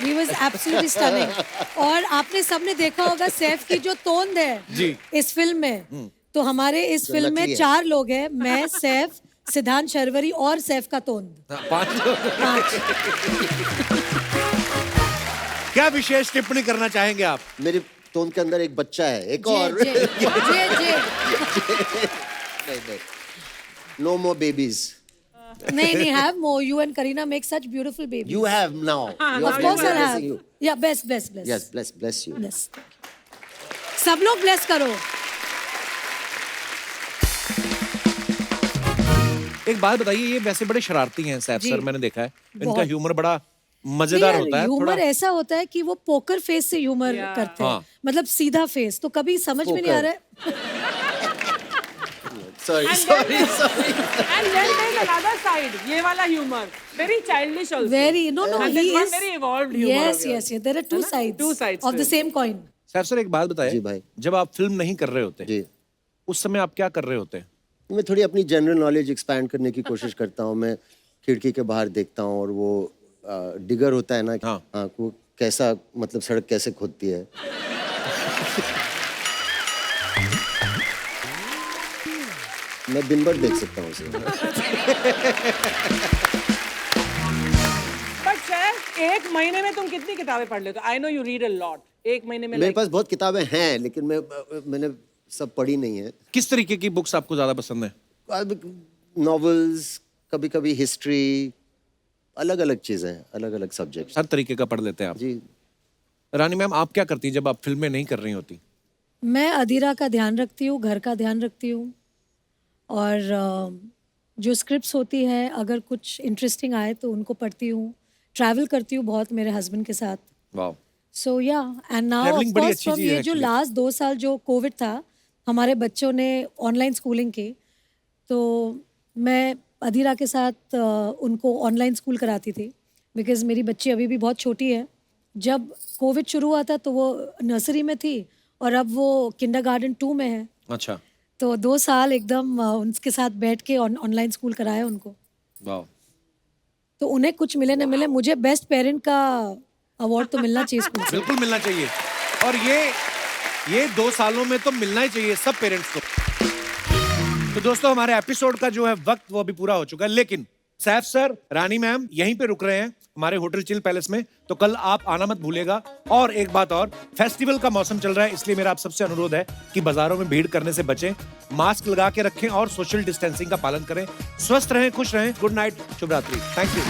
He was absolutely stunning। और आपने सबने देखा होगा सैफ की जो तोंद है जी। इस फिल्म में, तो हमारे इस जो फिल्म में नकली है। 4 लोग हैं, मैं, सैफ, सिद्धांत शर्वरी और सैफ का तोंद। 5। क्या विशेष टिप्पणी करना चाहेंगे आप? मेरे टोन के अंदर एक बच्चा है, एक और। नहीं, नो मोर बेबीज। नहीं, have more. You and Kareena make such beautiful babies. You have now. Of course I'll have. Yeah, bless. Yes, bless you. Bless. सब लोग bless करो। एक बात बताइए, ये वैसे बड़े शरारती हैं सैफ जी। सर, मैंने देखा है इनका बहुत। ह्यूमर बड़ा मजेदार होता है। ह्यूमर थोड़ा ऐसा होता है कि वो पोकर फेस से ह्यूमर करते हैं, हाँ। मतलब सीधा फेस, तो कभी समझ में नहीं आ रहा है। Sorry. And then there's another side, ये वाला humor, very childish also. No, And he there's one is very evolved humor. yes. There are two sides of the same coin. Saif sir एक बात बताइए, जी भाई। जब आप फिल्म नहीं कर रहे होते जी, उस समय आप क्या कर रहे होते हैं? मैं थोड़ी अपनी जनरल नॉलेज एक्सपैंड करने की कोशिश करता हूँ। मैं खिड़की के बाहर देखता हूँ और वो डिगर होता है ना, हाँ। वो कैसा, मतलब सड़क कैसे खोदती है। मैं दिन भर देख सकता हूँ उसे। But Seth, एक महीने में तुम कितनी किताबें पढ़ लेते हो? I know you read a lot. एक महीने में मेरे पास बहुत किताबें हैं, लेकिन मैंने सब पढ़ी नहीं है। किस तरीके की बुक्स आपको ज्यादा पसंद है? नॉवेल्स, कभी कभी हिस्ट्री, अलग अलग चीजें, अलग अलग सब्जेक्ट। हर तरीके का पढ़ लेते हैं आप? जी। रानी मैम, आप क्या करती हैं जब आप फिल्में नहीं कर रही होती? मैं अधीरा का ध्यान रखती हूँ, घर का ध्यान रखती हूँ, और जो स्क्रिप्ट्स होती हैं अगर कुछ इंटरेस्टिंग आए तो उनको पढ़ती हूँ। ट्रैवल करती हूँ बहुत मेरे हस्बैंड के साथ। वाह। सो या, एंड नाउ ऑफ Travelling बड़ी कोर्स अच्छी फ्रॉम चीज़ है ये जो actually। लास्ट 2 साल जो कोविड था, हमारे बच्चों ने ऑनलाइन स्कूलिंग की, तो मैं अधीरा के साथ उनको ऑनलाइन स्कूल कराती थी, बिकॉज मेरी बच्ची अभी भी बहुत छोटी है। जब कोविड शुरू हुआ था तो वो नर्सरी में थी और अब वो किंडरगार्टन 2 में है। अच्छा। तो 2 साल एकदम उनके साथ बैठ के ऑनलाइन स्कूल कराया उनको। वाह। तो उन्हें कुछ मिले न मिले, मुझे बेस्ट पेरेंट का अवार्ड तो मिलना चाहिए स्कूल से। बिल्कुल मिलना चाहिए, और ये 2 सालों में तो मिलना ही चाहिए सब पेरेंट्स को। तो दोस्तों, हमारे एपिसोड का जो है वक्त वो अभी पूरा हो चुका है, लेकिन सैफ सर, रानी मैम यहीं पे रुक रहे हैं हमारे होटल चिल पैलेस में, तो कल आप आना मत भूलिएगा। और एक बात और, फेस्टिवल का मौसम चल रहा है, इसलिए मेरा आप सबसे अनुरोध है कि बाजारों में भीड़ करने से बचें, मास्क लगा के रखें और सोशल डिस्टेंसिंग का पालन करें। स्वस्थ रहें, खुश रहें। गुड नाइट, शुभ रात्रि। Thank you.